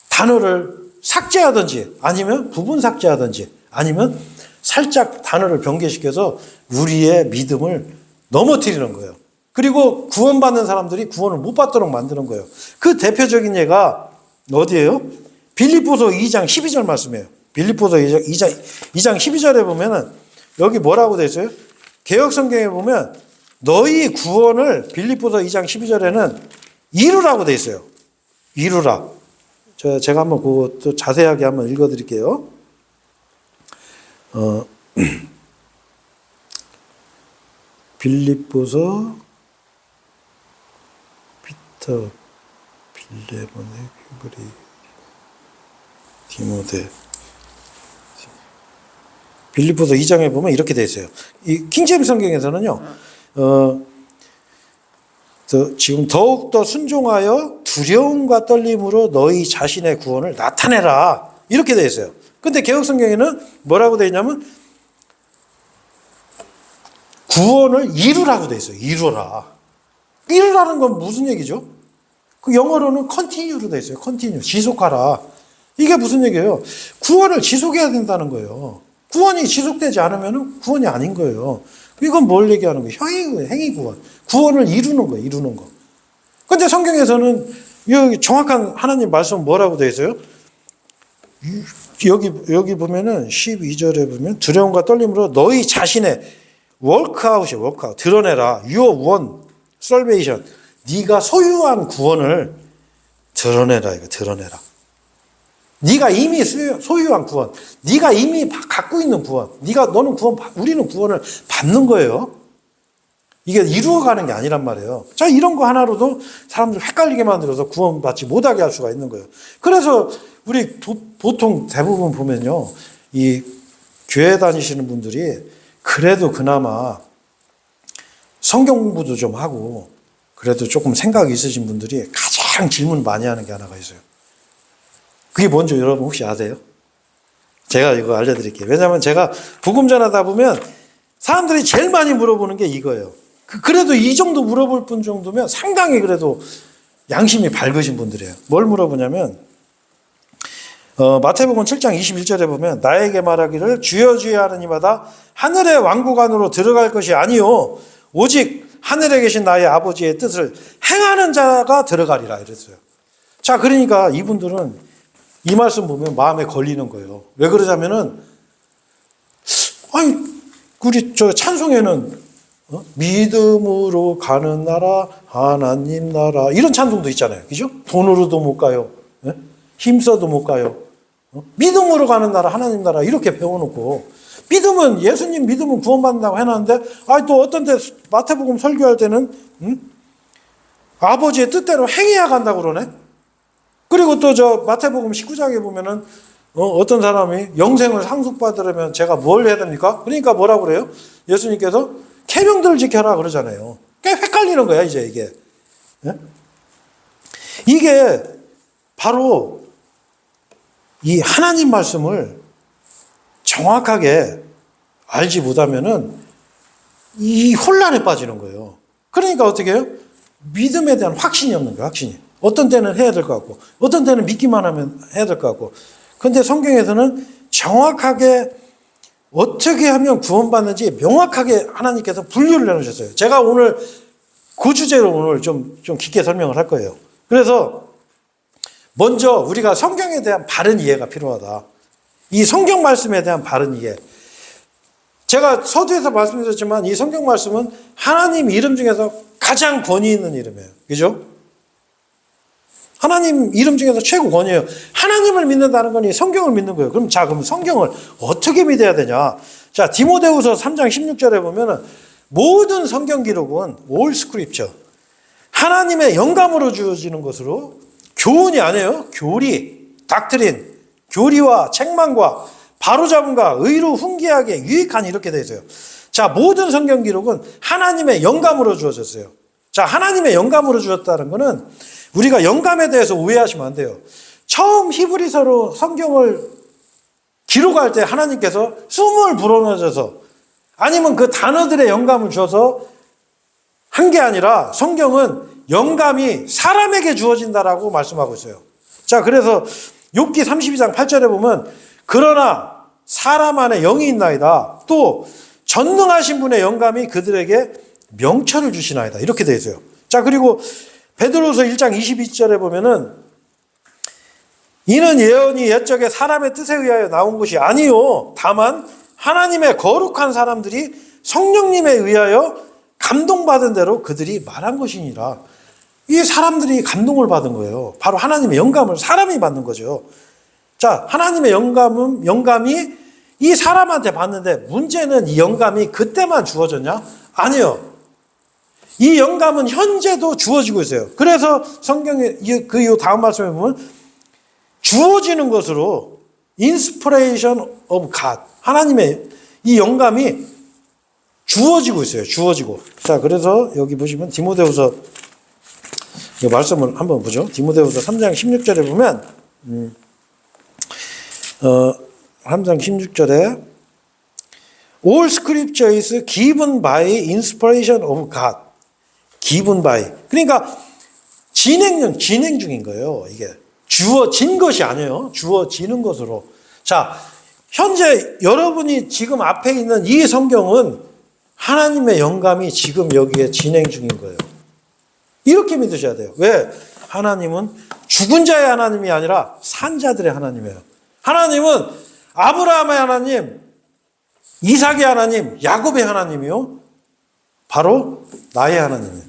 Speaker 1: 단어를 삭제하든지 아니면 부분 삭제하든지 아니면 살짝 단어를 변개시켜서 우리의 믿음을 넘어뜨리는 거예요. 그리고 구원받는 사람들이 구원을 못 받도록 만드는 거예요. 그 대표적인 예가 어디예요? 빌립보서 2장 12절 말씀이에요. 빌립보서 2장 12절에 보면은 여기 뭐라고 되어 있어요? 개역성경에 보면 너희 구원을 빌립보서 2장 12절에는 이루라고 되어 있어요. 이루라. 제가 한번 그것도 자세하게 한번 읽어드릴게요. 빌립보서 피터 빌레몬의 히브리 디모데 빌립보서 2장에 보면 이렇게 되어 있어요. 이 킹제임스 성경에서는요. 지금 더욱더 순종하여 두려움과 떨림으로 너희 자신의 구원을 나타내라. 이렇게 되어 있어요. 근데 개역성경에는 뭐라고 되어 있냐면 구원을 이루라고 되어 있어요. 이루라. 이루라는 건 무슨 얘기죠? 그 영어로는 continue로 되어 있어요. continue. 지속하라. 이게 무슨 얘기예요? 구원을 지속해야 된다는 거예요. 구원이 지속되지 않으면 구원이 아닌 거예요. 이건 뭘 얘기하는 거예요? 행위 구원. 구원을 이루는 거예요. 이루는 거. 근데 성경에서는 여기 정확한 하나님 말씀 뭐라고 되어 있어요? 여기 보면은 12절에 보면 두려움과 떨림으로 너희 자신의 워크아웃이에요. 워크아웃. 드러내라. Your one salvation. 네가 소유한 구원을 드러내라. 이거 드러내라. 네가 이미 소유한 구원, 네가 이미 갖고 있는 구원, 너는 우리는 구원을 받는 거예요. 이게 이루어가는 게 아니란 말이에요. 자, 이런 거 하나로도 사람들 헷갈리게 만들어서 구원받지 못하게 할 수가 있는 거예요. 그래서 우리 보통 대부분 보면요, 이 교회 다니시는 분들이 그래도 그나마 성경 공부도 좀 하고 그래도 조금 생각이 있으신 분들이 가장 질문 많이 하는 게 하나가 있어요. 그게 뭔지 여러분 혹시 아세요? 제가 이거 알려드릴게요. 왜냐하면 제가 복음 전하다 보면 사람들이 제일 많이 물어보는 게 이거예요. 그래도 이 정도 물어볼 분 정도면 상당히 그래도 양심이 밝으신 분들이에요. 뭘 물어보냐면 마태복음 7장 21절에 보면 나에게 말하기를 주여 주여 하는 이마다 하늘의 왕국 안으로 들어갈 것이 아니요 오직 하늘에 계신 나의 아버지의 뜻을 행하는 자가 들어가리라 이랬어요. 자, 그러니까 이분들은 이 말씀 보면 마음에 걸리는 거예요. 왜 그러냐면은 아니 우리 저 찬송에는 믿음으로 가는 나라 하나님 나라 이런 찬송도 있잖아요. 그죠? 돈으로도 못 가요. 힘써도 못 가요. 믿음으로 가는 나라 하나님 나라 이렇게 배워놓고 믿음은 예수님 믿음은 구원받는다고 해놨는데 또 어떤 때 마태복음 설교할 때는 아버지의 뜻대로 행해야 간다고 그러네. 그리고 또 저 마태복음 19장에 보면은 어떤 사람이 영생을 상속받으려면 제가 뭘 해야 됩니까? 그러니까 뭐라고 그래요? 예수님께서 계명들을 지켜라 그러잖아요. 꽤 헷갈리는 거야 이제 이게. 이게 바로 이 하나님 말씀을 정확하게 알지 못하면은 이 혼란에 빠지는 거예요. 그러니까 어떻게 해요? 믿음에 대한 확신이 없는 거예요. 확신이. 어떤 때는 해야 될 것 같고 어떤 때는 믿기만 하면 해야 될 것 같고. 그런데 성경에서는 정확하게 어떻게 하면 구원받는지 명확하게 하나님께서 분류를 해놓으셨어요. 제가 오늘 그 주제로 오늘 좀 깊게 설명을 할 거예요. 그래서 먼저 우리가 성경에 대한 바른 이해가 필요하다. 이 성경 말씀에 대한 바른 이해. 제가 서두에서 말씀드렸지만 이 성경 말씀은 하나님 이름 중에서 가장 권위 있는 이름이에요. 그죠? 하나님 이름 중에서 최고 권위예요. 하나님을 믿는다는 건 이 성경을 믿는 거예요. 그럼 성경을 어떻게 믿어야 되냐? 자, 디모데후서 3장 16절에 보면은 모든 성경 기록은 all scripture. 하나님의 영감으로 주어지는 것으로 교훈이 아니에요. 교리, 닥트린, 교리와 책망과 바로잡음과 의로 훈계하게 유익한 이렇게 되어 있어요. 자, 모든 성경 기록은 하나님의 영감으로 주어졌어요. 자, 하나님의 영감으로 주었다는 것은 우리가 영감에 대해서 오해하시면 안 돼요. 처음 히브리서로 성경을 기록할 때 하나님께서 숨을 불어넣어서 아니면 그 단어들의 영감을 줘서 한 게 아니라 성경은 영감이 사람에게 주어진다라고 말씀하고 있어요. 자, 그래서 욥기 32장 8절에 보면 그러나 사람 안에 영이 있나이다. 또 전능하신 분의 영감이 그들에게 명철을 주시나이다. 이렇게 되어 있어요. 자, 그리고 베드로서 1장 22절에 보면은 이는 예언이 옛적에 사람의 뜻에 의하여 나온 것이 아니요 다만 하나님의 거룩한 사람들이 성령님에 의하여 감동받은 대로 그들이 말한 것이니라. 이 사람들이 감동을 받은 거예요. 바로 하나님의 영감을 사람이 받는 거죠. 자, 하나님의 영감이 이 사람한테 받는데 문제는 이 영감이 그때만 주어졌냐? 아니요. 이 영감은 현재도 주어지고 있어요. 그래서 성경에 그 다음 말씀에 보면 주어지는 것으로 inspiration of God. 하나님의 이 영감이 주어지고 있어요. 주어지고. 자, 그래서 여기 보시면 디모데후서 이 말씀을 한번 보죠. 디모데후서 3장 16절에 보면 3장 16절에 All scripture is given by inspiration of God. given by. 그러니까 진행 중인 거예요. 이게 주어진 것이 아니에요. 주어지는 것으로. 자, 현재 여러분이 지금 앞에 있는 이 성경은 하나님의 영감이 지금 여기에 진행 중인 거예요. 이렇게 믿으셔야 돼요. 왜? 하나님은 죽은 자의 하나님이 아니라 산 자들의 하나님이에요. 하나님은 아브라함의 하나님, 이삭의 하나님, 야곱의 하나님이요. 바로 나의 하나님이에요.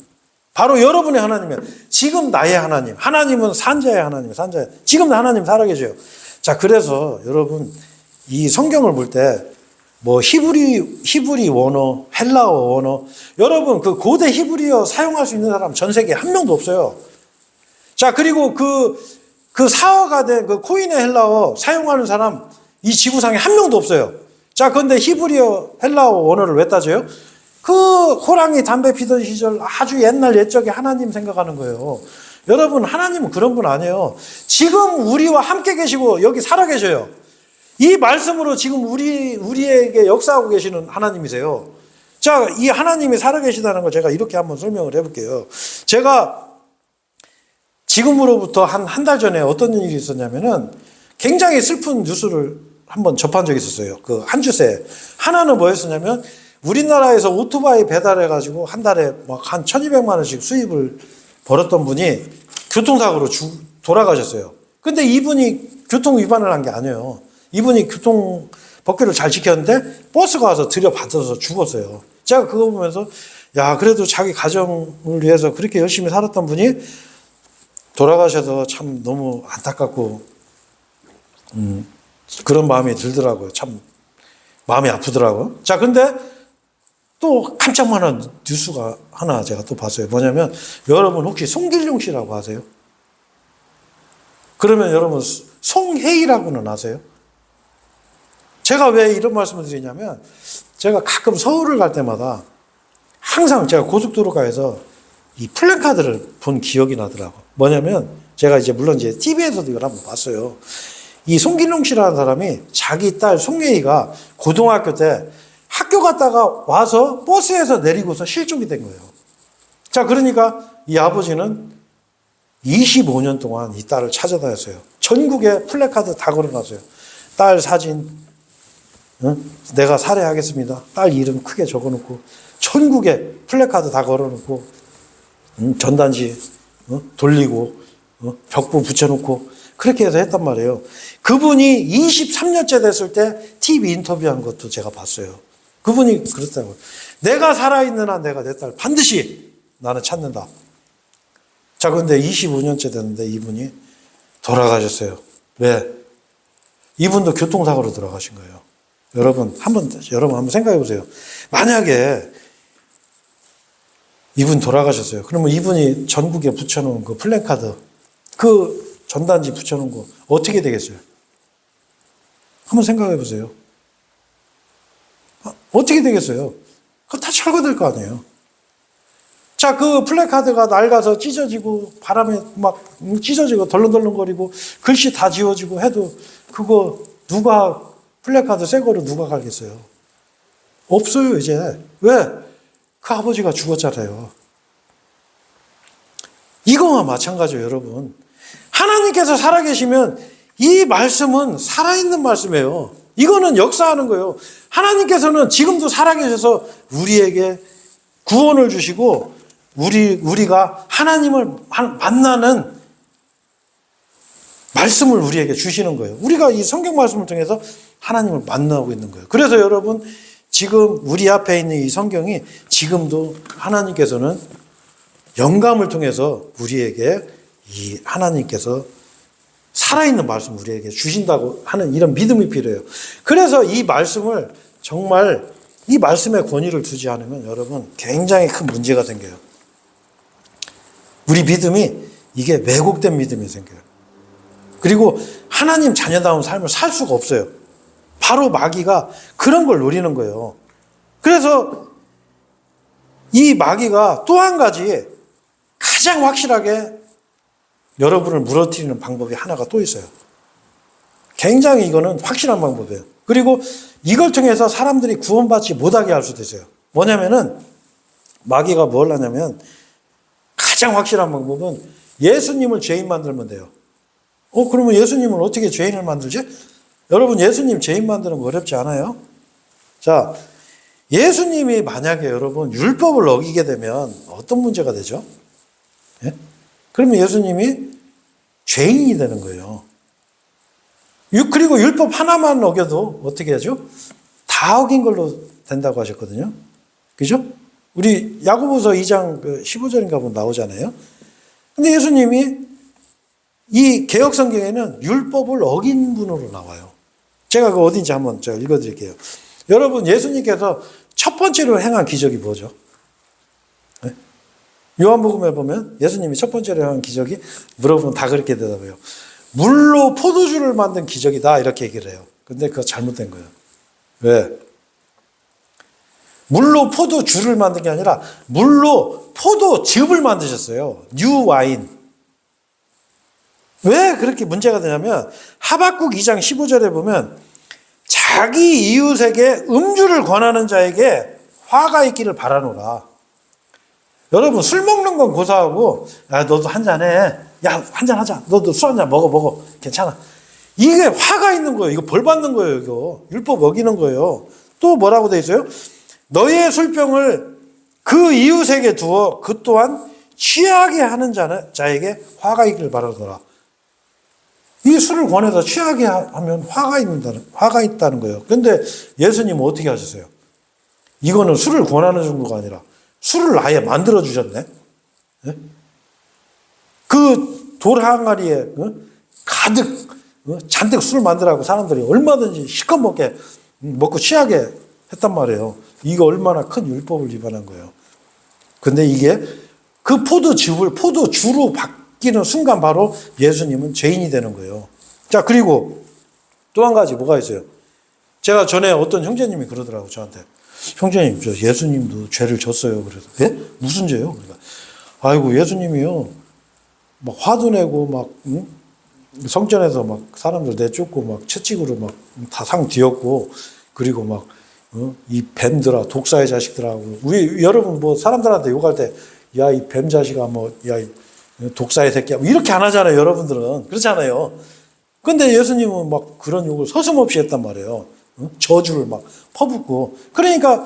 Speaker 1: 바로 여러분의 하나님이에요. 지금 나의 하나님. 하나님은 산자의 하나님, 산자의. 지금 하나님 살아계셔요. 자, 그래서 여러분 이 성경을 볼 때 뭐 히브리 원어, 헬라어 원어, 여러분 그 고대 히브리어 사용할 수 있는 사람 전 세계에 한 명도 없어요. 자, 그리고 그 사어가 된 그 코인의 헬라어 사용하는 사람 이 지구상에 한 명도 없어요. 자, 그런데 히브리어 헬라어 원어를 왜 따져요? 그 호랑이 담배 피던 시절 아주 옛날 옛적에 하나님 생각하는 거예요. 여러분, 하나님은 그런 분 아니에요. 지금 우리와 함께 계시고 여기 살아 계셔요. 이 말씀으로 지금 우리에게 역사하고 계시는 하나님이세요. 자, 이 하나님이 살아계시다는 걸 제가 이렇게 한번 설명을 해볼게요. 제가 지금으로부터 한 달 전에 어떤 일이 있었냐면은 굉장히 슬픈 뉴스를 한번 접한 적이 있었어요. 그 한 주 새. 하나는 뭐였었냐면 우리나라에서 오토바이 배달해가지고 한 달에 막 한 1,200만 원씩 수입을 벌었던 분이 교통사고로 돌아가셨어요. 근데 이분이 교통 위반을 한 게 아니에요. 이분이 교통 법규를 잘 지켰는데 버스가 와서 들여받아서 죽었어요. 제가 그거 보면서 야, 그래도 자기 가정을 위해서 그렇게 열심히 살았던 분이 돌아가셔서 참 너무 안타깝고 그런 마음이 들더라고요. 참 마음이 아프더라고요. 자, 근데 또 깜짝만한 뉴스가 하나 제가 또 봤어요. 뭐냐면 여러분 혹시 송길용 씨라고 아세요? 그러면 여러분 송혜이라고는 아세요? 제가 왜 이런 말씀을 드리냐면 제가 가끔 서울을 갈 때마다 항상 제가 고속도로가에서 이 플랜카드를 본 기억이 나더라고. 뭐냐면 제가 이제 물론 이제 TV에서도 이걸 한번 봤어요. 이 송길용 씨라는 사람이 자기 딸 송혜이가 고등학교 때 학교 갔다가 와서 버스에서 내리고서 실종이 된 거예요. 자, 그러니까 이 아버지는 25년 동안 이 딸을 찾아다녔어요. 전국에 플래카드 다 걸어놨어요. 딸 사진, 내가 살해하겠습니다. 딸 이름 크게 적어놓고 전국에 플래카드 다 걸어놓고 전단지 돌리고 벽보 붙여놓고 그렇게 해서 했단 말이에요. 그분이 23년째 됐을 때 TV 인터뷰한 것도 제가 봤어요. 그분이 그랬다고요. 내가 살아있는 한 내가 내 딸 반드시 나는 찾는다. 자, 그런데 25년째 됐는데 이분이 돌아가셨어요. 왜? 이분도 교통사고로 돌아가신 거예요. 여러분 한번 생각해 보세요. 만약에 이분 돌아가셨어요. 그러면 이분이 전국에 붙여놓은 그 플랜카드, 그 전단지 붙여놓은 거 어떻게 되겠어요? 한번 생각해 보세요. 어떻게 되겠어요? 그거 다 철거될 거 아니에요. 자, 그 플래카드가 낡아서 찢어지고 바람에 막 찢어지고 덜렁덜렁거리고 글씨 다 지워지고 해도 그거 누가 플래카드 새 거로 누가 갈겠어요? 없어요, 이제. 왜? 그 아버지가 죽었잖아요. 이거와 마찬가지예요, 여러분. 하나님께서 살아계시면 이 말씀은 살아있는 말씀이에요. 이거는 역사하는 거예요. 하나님께서는 지금도 살아계셔서 우리에게 구원을 주시고 우리가 하나님을 만나는 말씀을 우리에게 주시는 거예요. 우리가 이 성경 말씀을 통해서 하나님을 만나고 있는 거예요. 그래서 여러분 지금 우리 앞에 있는 이 성경이 지금도 하나님께서는 영감을 통해서 우리에게 이 하나님께서 살아있는 말씀 우리에게 주신다고 하는 이런 믿음이 필요해요. 그래서 이 말씀을 정말 이 말씀에 권위를 두지 않으면 여러분 굉장히 큰 문제가 생겨요. 우리 믿음이 이게 왜곡된 믿음이 생겨요. 그리고 하나님 자녀다운 삶을 살 수가 없어요. 바로 마귀가 그런 걸 노리는 거예요. 그래서 이 마귀가 또 한 가지 가장 확실하게 여러분을 무너뜨리는 방법이 하나가 또 있어요. 굉장히 이거는 확실한 방법이에요. 그리고 이걸 통해서 사람들이 구원받지 못하게 할 수도 있어요. 뭐냐면은 마귀가 뭘 하냐면 가장 확실한 방법은 예수님을 죄인 만들면 돼요. 그러면 예수님을 어떻게 죄인을 만들지? 여러분 예수님 죄인 만드는 거 어렵지 않아요? 자, 예수님이 만약에 여러분 율법을 어기게 되면 어떤 문제가 되죠? 예? 그러면 예수님이 죄인이 되는 거예요. 그리고 율법 하나만 어겨도 어떻게 하죠? 다 어긴 걸로 된다고 하셨거든요. 그죠? 우리 야고보서 2장 15절인가 보면 나오잖아요. 근데 예수님이 이 개역 성경에는 율법을 어긴 분으로 나와요. 제가 그 어딘지 한번 제가 읽어드릴게요. 여러분 예수님께서 첫 번째로 행한 기적이 뭐죠? 네? 요한복음에 보면 예수님이 첫 번째로 행한 기적이 물어보면 다 그렇게 대답해요. 물로 포도주를 만든 기적이다 이렇게 얘기를 해요. 근데 그거 잘못된 거예요. 왜? 물로 포도주를 만든 게 아니라 물로 포도즙을 만드셨어요. 뉴 와인. 왜 그렇게 문제가 되냐면 하박국 2장 15절에 보면 자기 이웃에게 음주를 권하는 자에게 화가 있기를 바라노라. 여러분, 술 먹는 건 고사하고, 야, 너도 한잔 해. 야, 한잔 하자. 너도 술 한잔 먹어. 괜찮아. 이게 화가 있는 거예요. 이거 벌 받는 거예요, 이거. 율법 어기는 거예요. 또 뭐라고 돼 있어요? 너의 술병을 그 이웃에게 두어 그 또한 취하게 하는 자에게 화가 있기를 바라노라. 이 술을 권해서 취하게 하면 화가 있다는 거예요. 그런데 예수님은 어떻게 하셨어요? 이거는 술을 권하는 정도가 아니라 술을 아예 만들어 주셨네. 그 돌 항아리에 가득 잔뜩 술 만들라고 사람들이 얼마든지 실컷 먹고 취하게 했단 말이에요. 이거 얼마나 큰 율법을 위반한 거예요. 근데 이게 그 포도주로 바뀌는 순간 바로 예수님은 죄인이 되는 거예요. 자, 그리고 또 한 가지 뭐가 있어요? 제가 전에 어떤 형제님이 그러더라고요, 저한테. 형제님, 저 예수님도 죄를 졌어요. 그래서, 예? 무슨 죄요? 그러니까, 아이고, 예수님이요. 막 화도 내고, 막, 성전에서 막 사람들 내쫓고, 막 채찍으로 막 다 상 뒤었고, 그리고 막, 이 뱀들아, 독사의 자식들하고, 여러분 뭐 사람들한테 욕할 때, 야, 이 뱀 자식아, 뭐, 야, 이 독사의 새끼야. 뭐 이렇게 안 하잖아요, 여러분들은. 그렇잖아요. 근데 예수님은 막 그런 욕을 서슴없이 했단 말이에요. 저주를 막 퍼붓고. 그러니까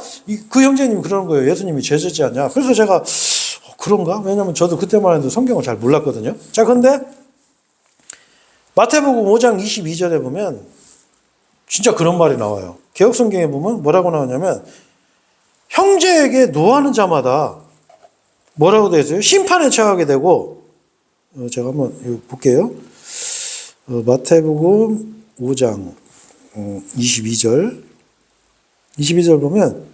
Speaker 1: 그 형제님이 그러는 거예요. 예수님이 죄 짓지 않냐. 그래서 제가 그런가? 왜냐면 저도 그때만 해도 성경을 잘 몰랐거든요. 자, 근데 마태복음 5장 22절에 보면 진짜 그런 말이 나와요. 개역성경에 보면 뭐라고 나오냐면 형제에게 노하는 자마다 뭐라고 되어 있어요? 심판에 처하게 되고 제가 한번 볼게요. 마태복음 5장 22절 보면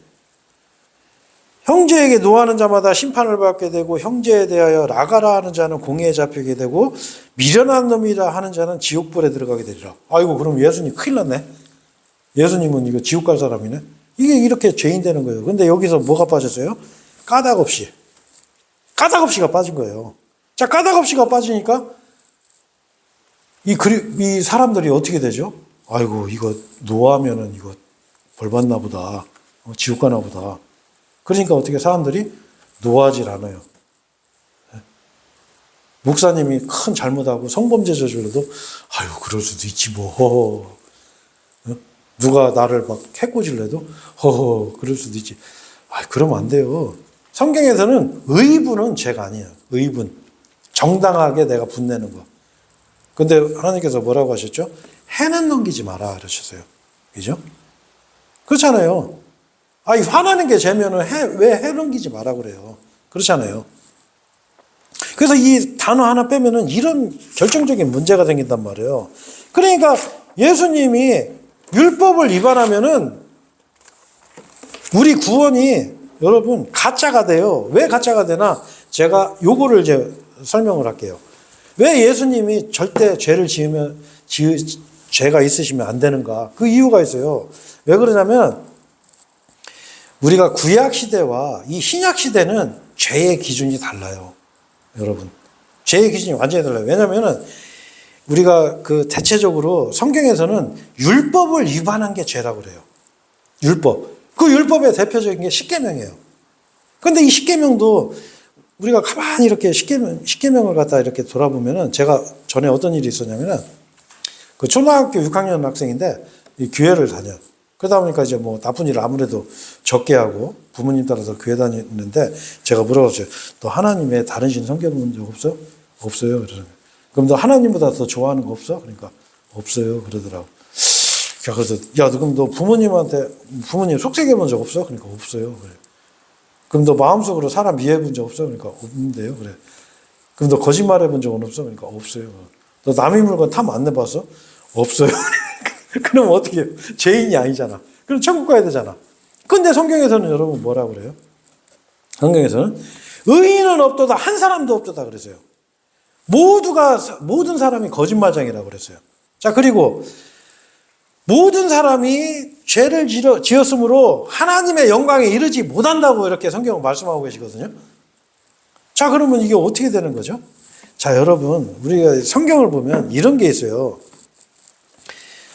Speaker 1: 형제에게 노하는 자마다 심판을 받게 되고 형제에 대하여 나가라 하는 자는 공회에 잡히게 되고 미련한 놈이라 하는 자는 지옥불에 들어가게 되리라. 아이고, 그럼 예수님 큰일 났네. 예수님은 이거 지옥 갈 사람이네. 이게 이렇게 죄인 되는 거예요. 근데 여기서 뭐가 빠졌어요? 까닭없이가 빠진 거예요. 자, 까닭없이가 빠지니까 이 사람들이 어떻게 되죠? 아이고, 이거 노하면은 이거 벌 받나 보다. 지옥 가나 보다. 그러니까 어떻게 사람들이 노하질 않아요. 목사님이 큰 잘못하고 성범죄 저질러도 아유, 그럴 수도 있지 뭐. 누가 나를 막 해코질래도 그럴 수도 있지. 아, 그러면 안 돼요. 성경에서는 의분은 죄가 아니에요. 의분. 정당하게 내가 분내는 거. 근데 하나님께서 뭐라고 하셨죠? 해는 넘기지 마라 그러셨어요. 그죠? 그렇잖아요. 아니, 화나는 게 죄면은 왜 해 넘기지 마라 그래요. 그렇잖아요. 그래서 이 단어 하나 빼면은 이런 결정적인 문제가 생긴단 말이에요. 그러니까 예수님이 율법을 위반하면은 우리 구원이 여러분 가짜가 돼요. 왜 가짜가 되나? 제가 요거를 이제 설명을 할게요. 왜 예수님이 절대 죄가 있으시면 안 되는가? 그 이유가 있어요. 왜 그러냐면 우리가 구약 시대와 이 신약 시대는 죄의 기준이 달라요. 여러분. 죄의 기준이 완전히 달라요. 왜냐면은 우리가 그 대체적으로 성경에서는 율법을 위반한 게 죄라고 그래요. 율법. 그 율법의 대표적인 게 십계명이에요. 근데 이 십계명도 우리가 가만히 이렇게 십계명을 갖다 이렇게 돌아보면은 제가 전에 어떤 일이 있었냐면은 그 초등학교 6학년 학생인데 이 교회를 다녀. 그러다 보니까 이제 뭐 나쁜 일을 아무래도 적게 하고 부모님 따라서 교회 다니는데 제가 물어봤어요. 너 하나님 외에 다른 신 섬겨본 적 없어? 없어요. 그러면 그럼 너 하나님보다 더 좋아하는 거 없어? 그러니까 없어요. 그러더라고. 그래서 야, 그럼 너 부모님 속삭여 본 적 없어? 그러니까 없어요. 그래. 그럼 너 마음속으로 사람 미워해 본 적 없어? 그러니까 없는데요. 그래. 그럼 너 거짓말 해본 적은 없어? 그러니까 없어요. 너 남의 물건 탐 안 내봤어? 없어요. 그럼 어떻게 해요? 죄인이 아니잖아. 그럼 천국 가야 되잖아. 근데 성경에서는 여러분 뭐라고 그래요? 성경에서는 의인은 없도다 한 사람도 없도다 그랬어요. 모든 사람이 거짓말장이라고 그랬어요. 자, 그리고 모든 사람이 죄를 지었으므로 하나님의 영광에 이르지 못한다고 이렇게 성경은 말씀하고 계시거든요. 자, 그러면 이게 어떻게 되는 거죠? 자, 여러분, 우리가 성경을 보면 이런 게 있어요.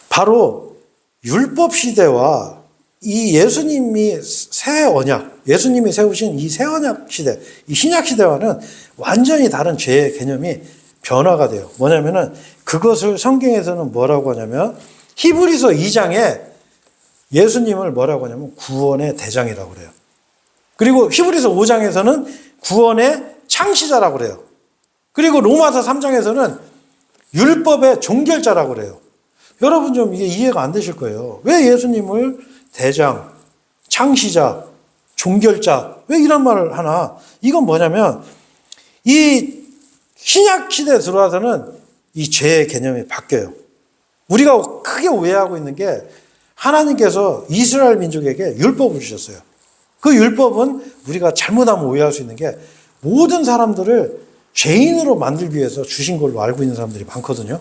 Speaker 1: 바로 율법 시대와 이 예수님이 새 언약, 예수님이 세우신 이 새 언약 시대, 이 신약 시대와는 완전히 다른 죄의 개념이 변화가 돼요. 뭐냐면은 그것을 성경에서는 뭐라고 하냐면 히브리서 2장에 예수님을 뭐라고 하냐면 구원의 대장이라고 그래요. 그리고 히브리서 5장에서는 구원의 창시자라고 그래요. 그리고 로마서 3장에서는 율법의 종결자라고 그래요. 여러분 좀 이게 이해가 안 되실 거예요. 왜 예수님을 대장, 창시자, 종결자, 왜 이런 말을 하나? 이건 뭐냐면 이 신약 시대에 들어와서는 이 죄의 개념이 바뀌어요. 우리가 크게 오해하고 있는 게 하나님께서 이스라엘 민족에게 율법을 주셨어요. 그 율법은 우리가 잘못하면 오해할 수 있는 게 모든 사람들을 죄인으로 만들기 위해서 주신 걸로 알고 있는 사람들이 많거든요.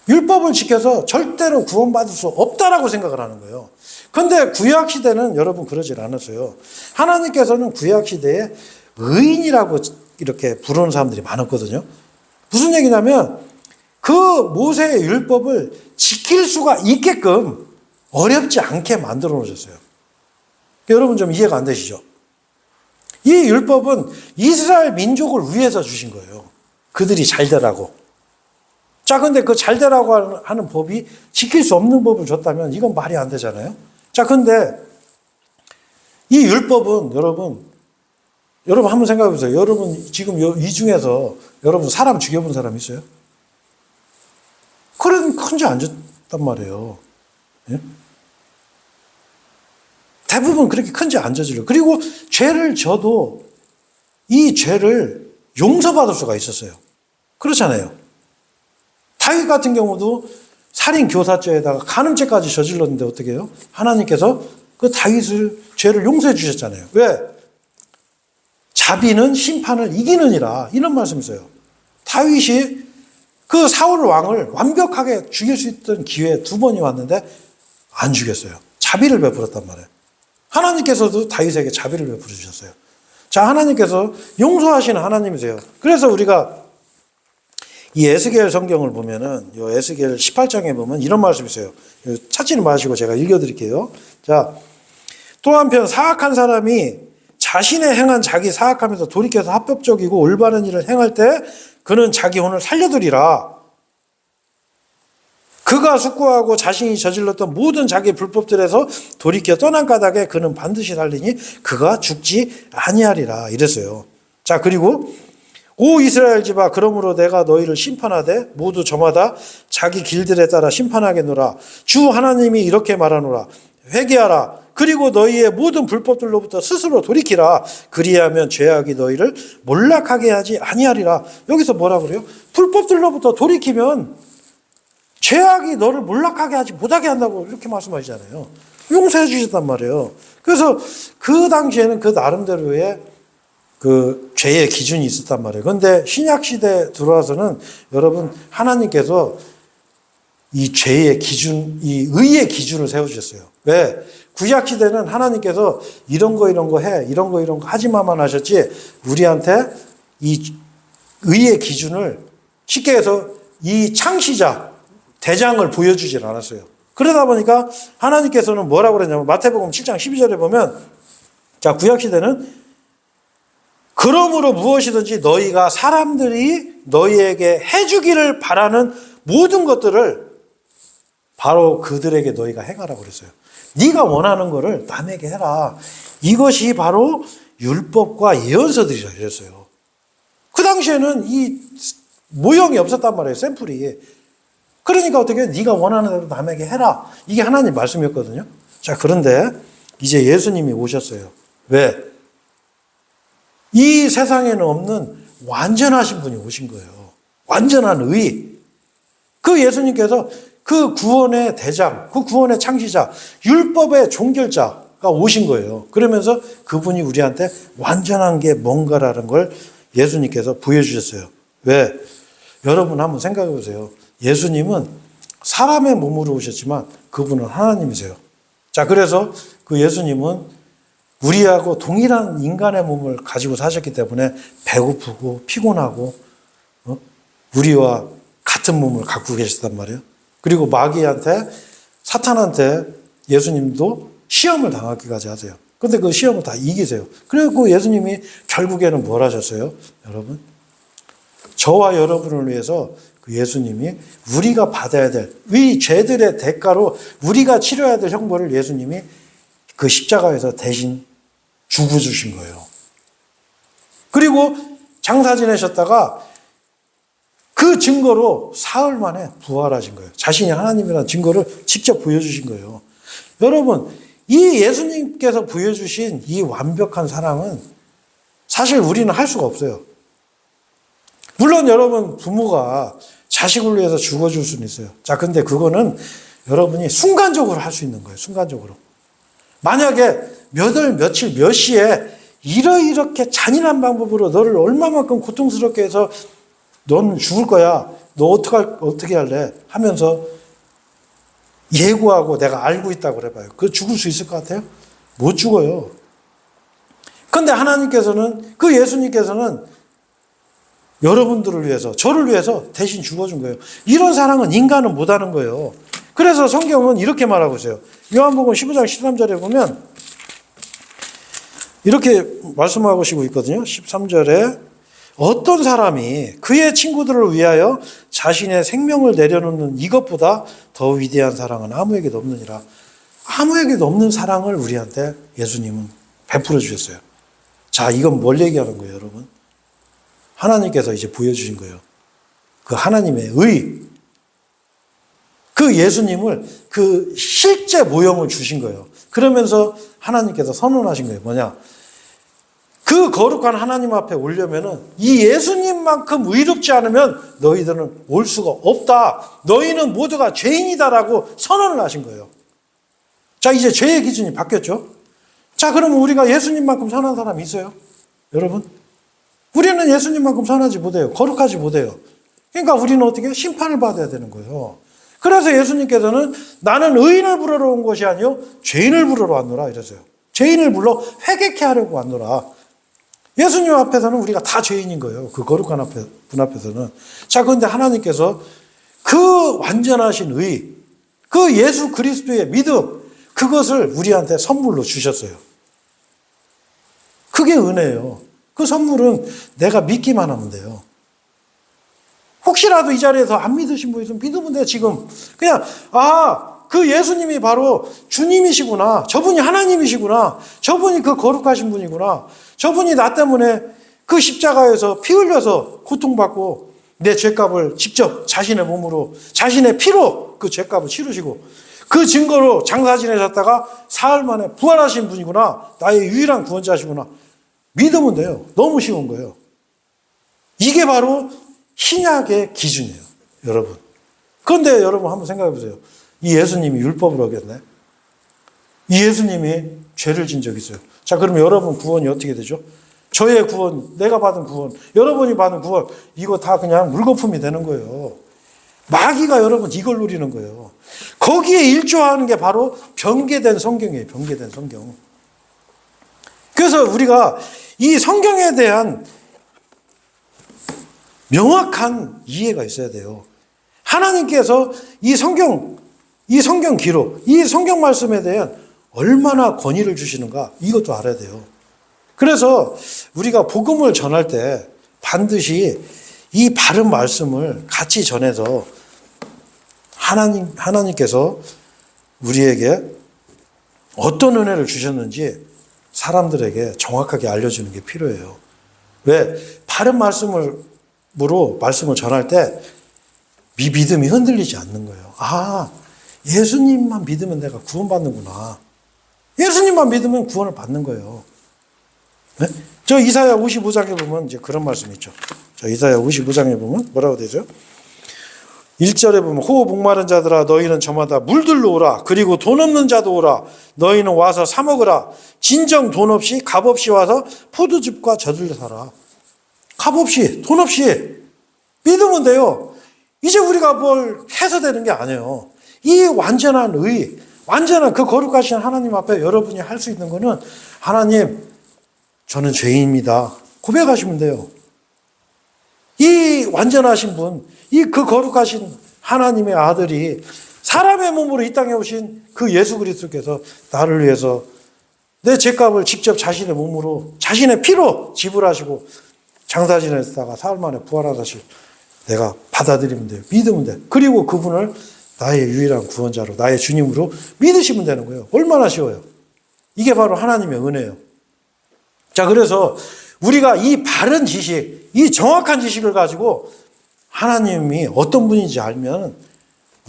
Speaker 1: 율법을 지켜서 절대로 구원받을 수 없다라고 생각을 하는 거예요. 그런데 구약시대는 여러분 그러질 않았어요. 하나님께서는 구약시대에 의인이라고 이렇게 부르는 사람들이 많았거든요. 무슨 얘기냐면 그 모세의 율법을 지킬 수가 있게끔 어렵지 않게 만들어 놓으셨어요. 여러분 좀 이해가 안 되시죠? 이 율법은 이스라엘 민족을 위해서 주신 거예요. 그들이 잘 되라고. 자, 근데 그 잘 되라고 하는 법이 지킬 수 없는 법을 줬다면 이건 말이 안 되잖아요. 자, 근데 이 율법은 여러분 한번 생각해 보세요. 여러분 지금 이 중에서 여러분 사람 죽여본 사람 있어요? 그런 큰죄 안 졌단 말이에요. 예? 대부분 그렇게 큰 죄 안 저질러요. 그리고 죄를 져도 이 죄를 용서받을 수가 있었어요. 그렇잖아요. 다윗 같은 경우도 살인 교사죄에다가 간음죄까지 저질렀는데 어떻게 해요? 하나님께서 그 다윗을 죄를 용서해 주셨잖아요. 왜? 자비는 심판을 이기느니라 이런 말씀이 있어요. 다윗이 그 사울 왕을 완벽하게 죽일 수 있던 기회 2번이 왔는데 안 죽였어요. 자비를 베풀었단 말이에요. 하나님께서도 다윗에게 자비를 베풀어 주셨어요. 자, 하나님께서 용서하시는 하나님이세요. 그래서 우리가 이 에스겔 성경을 보면은 요 에스겔 18장에 보면 이런 말씀이 있어요. 찾지는 마시고 제가 읽어드릴게요. 자, 또 한편 사악한 사람이 자신의 행한 자기 사악함에서 돌이켜서 합법적이고 올바른 일을 행할 때 그는 자기 혼을 살려두리라. 그가 숙고하고 자신이 저질렀던 모든 자기 불법들에서 돌이켜 떠난 까닭에 그는 반드시 살리니 그가 죽지 아니하리라 이랬어요. 자, 그리고 오 이스라엘 집아 그러므로 내가 너희를 심판하되 모두 저마다 자기 길들에 따라 심판하겠노라. 주 하나님이 이렇게 말하노라. 회개하라. 그리고 너희의 모든 불법들로부터 스스로 돌이키라. 그리하면 죄악이 너희를 몰락하게 하지 아니하리라. 여기서 뭐라 그래요? 불법들로부터 돌이키면 죄악이 너를 몰락하게 하지 못하게 한다고 이렇게 말씀하시잖아요. 용서해 주셨단 말이에요. 그래서 그 당시에는 그 나름대로의 그 죄의 기준이 있었단 말이에요. 그런데 신약 시대에 들어와서는 여러분 하나님께서 이 죄의 기준, 이 의의 기준을 세워주셨어요. 왜? 구약 시대는 하나님께서 이런 거 해, 이런 거 하지마만 하셨지 우리한테 이 의의 기준을 쉽게 해서 이 창시자 대장을 보여주질 않았어요. 그러다 보니까 하나님께서는 뭐라고 그랬냐면 마태복음 7장 12절에 보면 자 구약 시대는 그러므로 무엇이든지 너희가 사람들이 너희에게 해주기를 바라는 모든 것들을 바로 그들에게 너희가 행하라고 그랬어요. 네가 원하는 거를 남에게 해라. 이것이 바로 율법과 예언서들이라 이랬어요. 그 당시에는 이 모형이 없었단 말이에요. 샘플이. 그러니까 어떻게 네가 원하는 대로 남에게 해라. 이게 하나님 말씀이었거든요. 자, 그런데 이제 예수님이 오셨어요. 왜? 이 세상에는 없는 완전하신 분이 오신 거예요. 완전한 의. 그 예수님께서 그 구원의 대장, 그 구원의 창시자, 율법의 종결자가 오신 거예요. 그러면서 그분이 우리한테 완전한 게 뭔가라는 걸 예수님께서 보여주셨어요. 왜? 여러분 한번 생각해 보세요. 예수님은 사람의 몸으로 오셨지만 그분은 하나님이세요. 자, 그래서 그 예수님은 우리하고 동일한 인간의 몸을 가지고 사셨기 때문에 배고프고 피곤하고 우리와 같은 몸을 갖고 계시단 말이에요. 그리고 마귀한테 사탄한테 예수님도 시험을 당하기까지 하세요. 근데 그 시험을 다 이기세요. 그리고 예수님이 결국에는 뭘 하셨어요? 여러분, 저와 여러분을 위해서 그 예수님이 우리가 받아야 될 이 죄들의 대가로 우리가 치러야 될 형벌을 예수님이 그 십자가에서 대신 주고 주신 거예요. 그리고 장사 지내셨다가 그 증거로 사흘 만에 부활하신 거예요. 자신이 하나님이라는 증거를 직접 보여주신 거예요. 여러분, 이 예수님께서 보여주신 이 완벽한 사랑은 사실 우리는 할 수가 없어요. 물론 여러분 부모가 자식을 위해서 죽어줄 수는 있어요. 자, 근데 그거는 여러분이 순간적으로 할 수 있는 거예요. 순간적으로. 만약에 몇 월, 며칠, 몇 시에 이렇게 잔인한 방법으로 너를 얼마만큼 고통스럽게 해서 넌 죽을 거야. 너 어떻게 할래? 하면서 예고하고 내가 알고 있다고 그래봐요. 그 죽을 수 있을 것 같아요? 못 죽어요. 근데 하나님께서는, 그 예수님께서는 여러분들을 위해서, 저를 위해서 대신 죽어준 거예요. 이런 사랑은 인간은 못하는 거예요. 그래서 성경은 이렇게 말하고 있어요. 요한복음 15장 13절에 보면 이렇게 말씀하고 있거든요. 13절에 어떤 사람이 그의 친구들을 위하여 자신의 생명을 내려놓는 이것보다 더 위대한 사랑은 아무에게도 없느니라. 아무에게도 없는 사랑을 우리한테 예수님은 베풀어 주셨어요. 자, 이건 뭘 얘기하는 거예요, 여러분? 하나님께서 이제 보여주신 거예요. 그 하나님의 의, 그 예수님을 그 실제 모형을 주신 거예요. 그러면서 하나님께서 선언하신 거예요. 뭐냐? 그 거룩한 하나님 앞에 오려면은 이 예수님만큼 의롭지 않으면 너희들은 올 수가 없다. 너희는 모두가 죄인이다라고 선언을 하신 거예요. 자, 이제 죄의 기준이 바뀌었죠. 자, 그러면 우리가 예수님만큼 선한 사람이 있어요? 여러분? 우리는 예수님만큼 선하지 못해요. 거룩하지 못해요. 그러니까 우리는 어떻게? 심판을 받아야 되는 거예요. 그래서 예수님께서는 나는 의인을 부르러 온 것이 아니요 죄인을 부르러 왔노라 이러세요. 죄인을 불러 회개케 하려고 왔노라. 예수님 앞에서는 우리가 다 죄인인 거예요. 그 거룩한 분 앞에서는. 자, 그런데 하나님께서 그 완전하신 의, 그 예수 그리스도의 믿음, 그것을 우리한테 선물로 주셨어요. 그게 은혜예요. 그 선물은 내가 믿기만 하면 돼요. 혹시라도 이 자리에서 안 믿으신 분 있으면 믿으면 돼요, 지금. 그냥, 그 예수님이 바로 주님이시구나. 저분이 하나님이시구나. 저분이 그 거룩하신 분이구나. 저분이 나 때문에 그 십자가에서 피 흘려서 고통받고 내 죄값을 직접 자신의 몸으로, 자신의 피로 그 죄값을 치르시고 그 증거로 장사 지내셨다가 사흘 만에 부활하신 분이구나. 나의 유일한 구원자시구나. 믿으면 돼요. 너무 쉬운 거예요. 이게 바로 신약의 기준이에요, 여러분. 그런데 여러분 한번 생각해 보세요. 이 예수님이 율법을 어겼네. 이 예수님이 죄를 진 적이 있어요. 자, 그럼 여러분 구원이 어떻게 되죠? 저의 구원, 내가 받은 구원, 여러분이 받은 구원, 이거 다 그냥 물거품이 되는 거예요. 마귀가 여러분 이걸 노리는 거예요. 거기에 일조하는 게 바로 변개된 성경이에요. 변개된 성경. 그래서 우리가 이 성경에 대한 명확한 이해가 있어야 돼요. 하나님께서 이 성경 기록, 이 성경 말씀에 대한 얼마나 권위를 주시는가 이것도 알아야 돼요. 그래서 우리가 복음을 전할 때 반드시 이 바른 말씀을 같이 전해서 하나님께서 우리에게 어떤 은혜를 주셨는지 사람들에게 정확하게 알려주는 게 필요해요. 왜? 바른 말씀으로 말씀을 전할 때 믿음이 흔들리지 않는 거예요. 예수님만 믿으면 내가 구원받는구나. 예수님만 믿으면 구원을 받는 거예요. 네? 저 이사야 55장에 보면 이제 그런 말씀이 있죠. 저 이사야 55장에 보면 뭐라고 되죠? 1절에 보면 호흡 목마른 자들아 너희는 저마다 물들러 오라. 그리고 돈 없는 자도 오라. 너희는 와서 사 먹으라. 진정 돈 없이 값 없이 와서 포도즙과 젖을 사라. 값 없이 돈 없이 믿으면 돼요. 이제 우리가 뭘 해서 되는 게 아니에요. 이 완전한 의, 완전한 그 거룩하신 하나님 앞에 여러분이 할 수 있는 거는 하나님 저는 죄인입니다. 고백하시면 돼요. 이 완전하신 분, 이 그 거룩하신 하나님의 아들이 사람의 몸으로 이 땅에 오신 그 예수 그리스도께서 나를 위해서 내 죄값을 직접 자신의 몸으로 자신의 피로 지불하시고 장사지냈다가 사흘 만에 부활하다시 내가 받아들이면 돼요. 믿으면 돼요. 그리고 그분을 나의 유일한 구원자로 나의 주님으로 믿으시면 되는 거예요. 얼마나 쉬워요. 이게 바로 하나님의 은혜예요. 자, 그래서 우리가 이 바른 지식, 이 정확한 지식을 가지고 하나님이 어떤 분인지 알면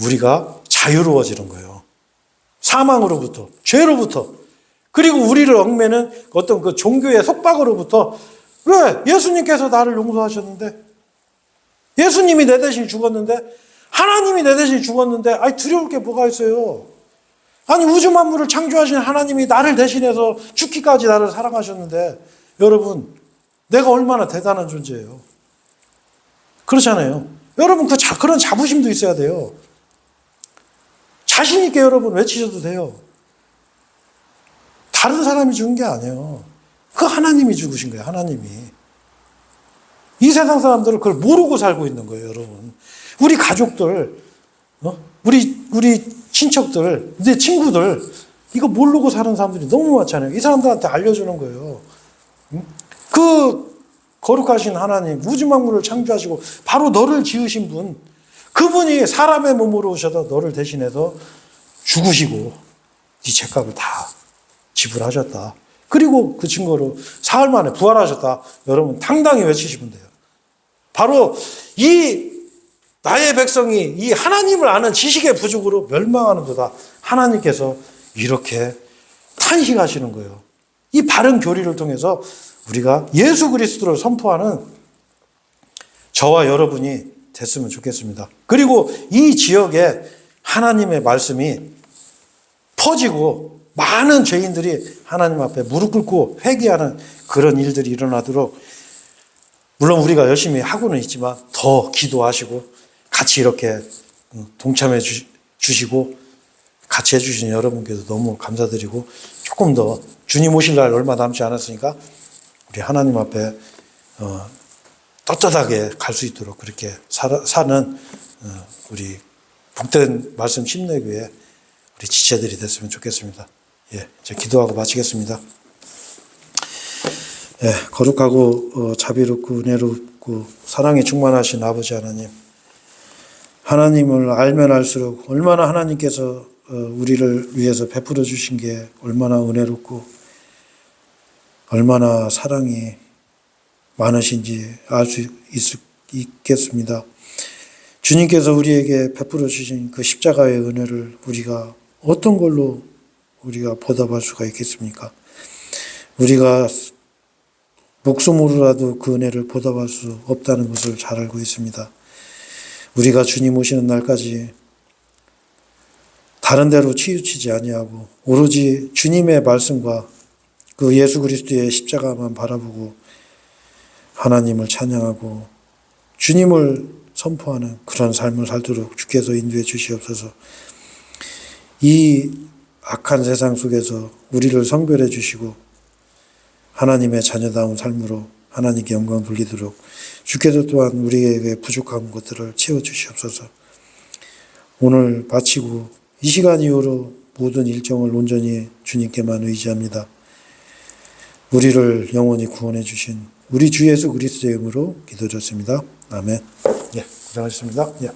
Speaker 1: 우리가 자유로워지는 거예요. 사망으로부터, 죄로부터, 그리고 우리를 얽매는 어떤 그 종교의 속박으로부터. 왜? 예수님께서 나를 용서하셨는데, 예수님이 내 대신 죽었는데, 하나님이 내 대신 죽었는데, 아니 두려울 게 뭐가 있어요? 아니 우주 만물을 창조하신 하나님이 나를 대신해서 죽기까지 나를 사랑하셨는데, 여러분 내가 얼마나 대단한 존재예요. 그렇잖아요. 여러분 그런 자부심도 있어야 돼요. 자신 있게 여러분 외치셔도 돼요. 다른 사람이 죽은 게 아니에요. 그 하나님이 죽으신 거예요. 하나님이. 이 세상 사람들은 그걸 모르고 살고 있는 거예요, 여러분. 우리 가족들, 우리 친척들, 내 친구들, 이거 모르고 사는 사람들이 너무 많잖아요. 이 사람들한테 알려주는 거예요. 그 거룩하신 하나님, 우주 만물을 창조하시고 바로 너를 지으신 분, 그분이 사람의 몸으로 오셔서 너를 대신해서 죽으시고 네 죄값을 다 지불하셨다. 그리고 그 증거로 사흘 만에 부활하셨다. 여러분 당당히 외치시면 돼요. 바로 이 나의 백성이 이 하나님을 아는 지식의 부족으로 멸망하는도다. 하나님께서 이렇게 탄식하시는 거예요. 이 바른 교리를 통해서 우리가 예수 그리스도를 선포하는 저와 여러분이 됐으면 좋겠습니다. 그리고 이 지역에 하나님의 말씀이 퍼지고 많은 죄인들이 하나님 앞에 무릎 꿇고 회개하는 그런 일들이 일어나도록, 물론 우리가 열심히 하고는 있지만 더 기도하시고 같이 이렇게 동참해 주시고 같이 해주신 여러분께도 너무 감사드리고, 조금 더 주님 오실 날 얼마 남지 않았으니까 우리 하나님 앞에 떳떳하게 갈 수 있도록 그렇게 사는 우리 복된 말씀 침례교회 우리 지체들이 됐으면 좋겠습니다. 예, 이제 기도하고 마치겠습니다. 예, 거룩하고 자비롭고 은혜롭고 사랑에 충만하신 아버지 하나님, 하나님을 알면 알수록 얼마나 하나님께서 우리를 위해서 베풀어 주신 게 얼마나 은혜롭고 얼마나 사랑이 많으신지 알 수 있겠습니다. 주님께서 우리에게 베풀어 주신 그 십자가의 은혜를 우리가 어떤 걸로 우리가 보답할 수가 있겠습니까? 우리가 목숨으로라도 그 은혜를 보답할 수 없다는 것을 잘 알고 있습니다. 우리가 주님 오시는 날까지 다른 데로 치우치지 아니하고 오로지 주님의 말씀과 그 예수 그리스도의 십자가만 바라보고 하나님을 찬양하고 주님을 선포하는 그런 삶을 살도록 주께서 인도해 주시옵소서. 이 악한 세상 속에서 우리를 성별해 주시고 하나님의 자녀다운 삶으로 하나님께 영광 돌리도록 주께서 또한 우리에게 부족한 것들을 채워주시옵소서. 오늘 마치고 이 시간 이후로 모든 일정을 온전히 주님께만 의지합니다. 우리를 영원히 구원해 주신 우리 주 예수 그리스도의 이름으로 기도드렸습니다. 아멘. 예, 고생하셨습니다. 예.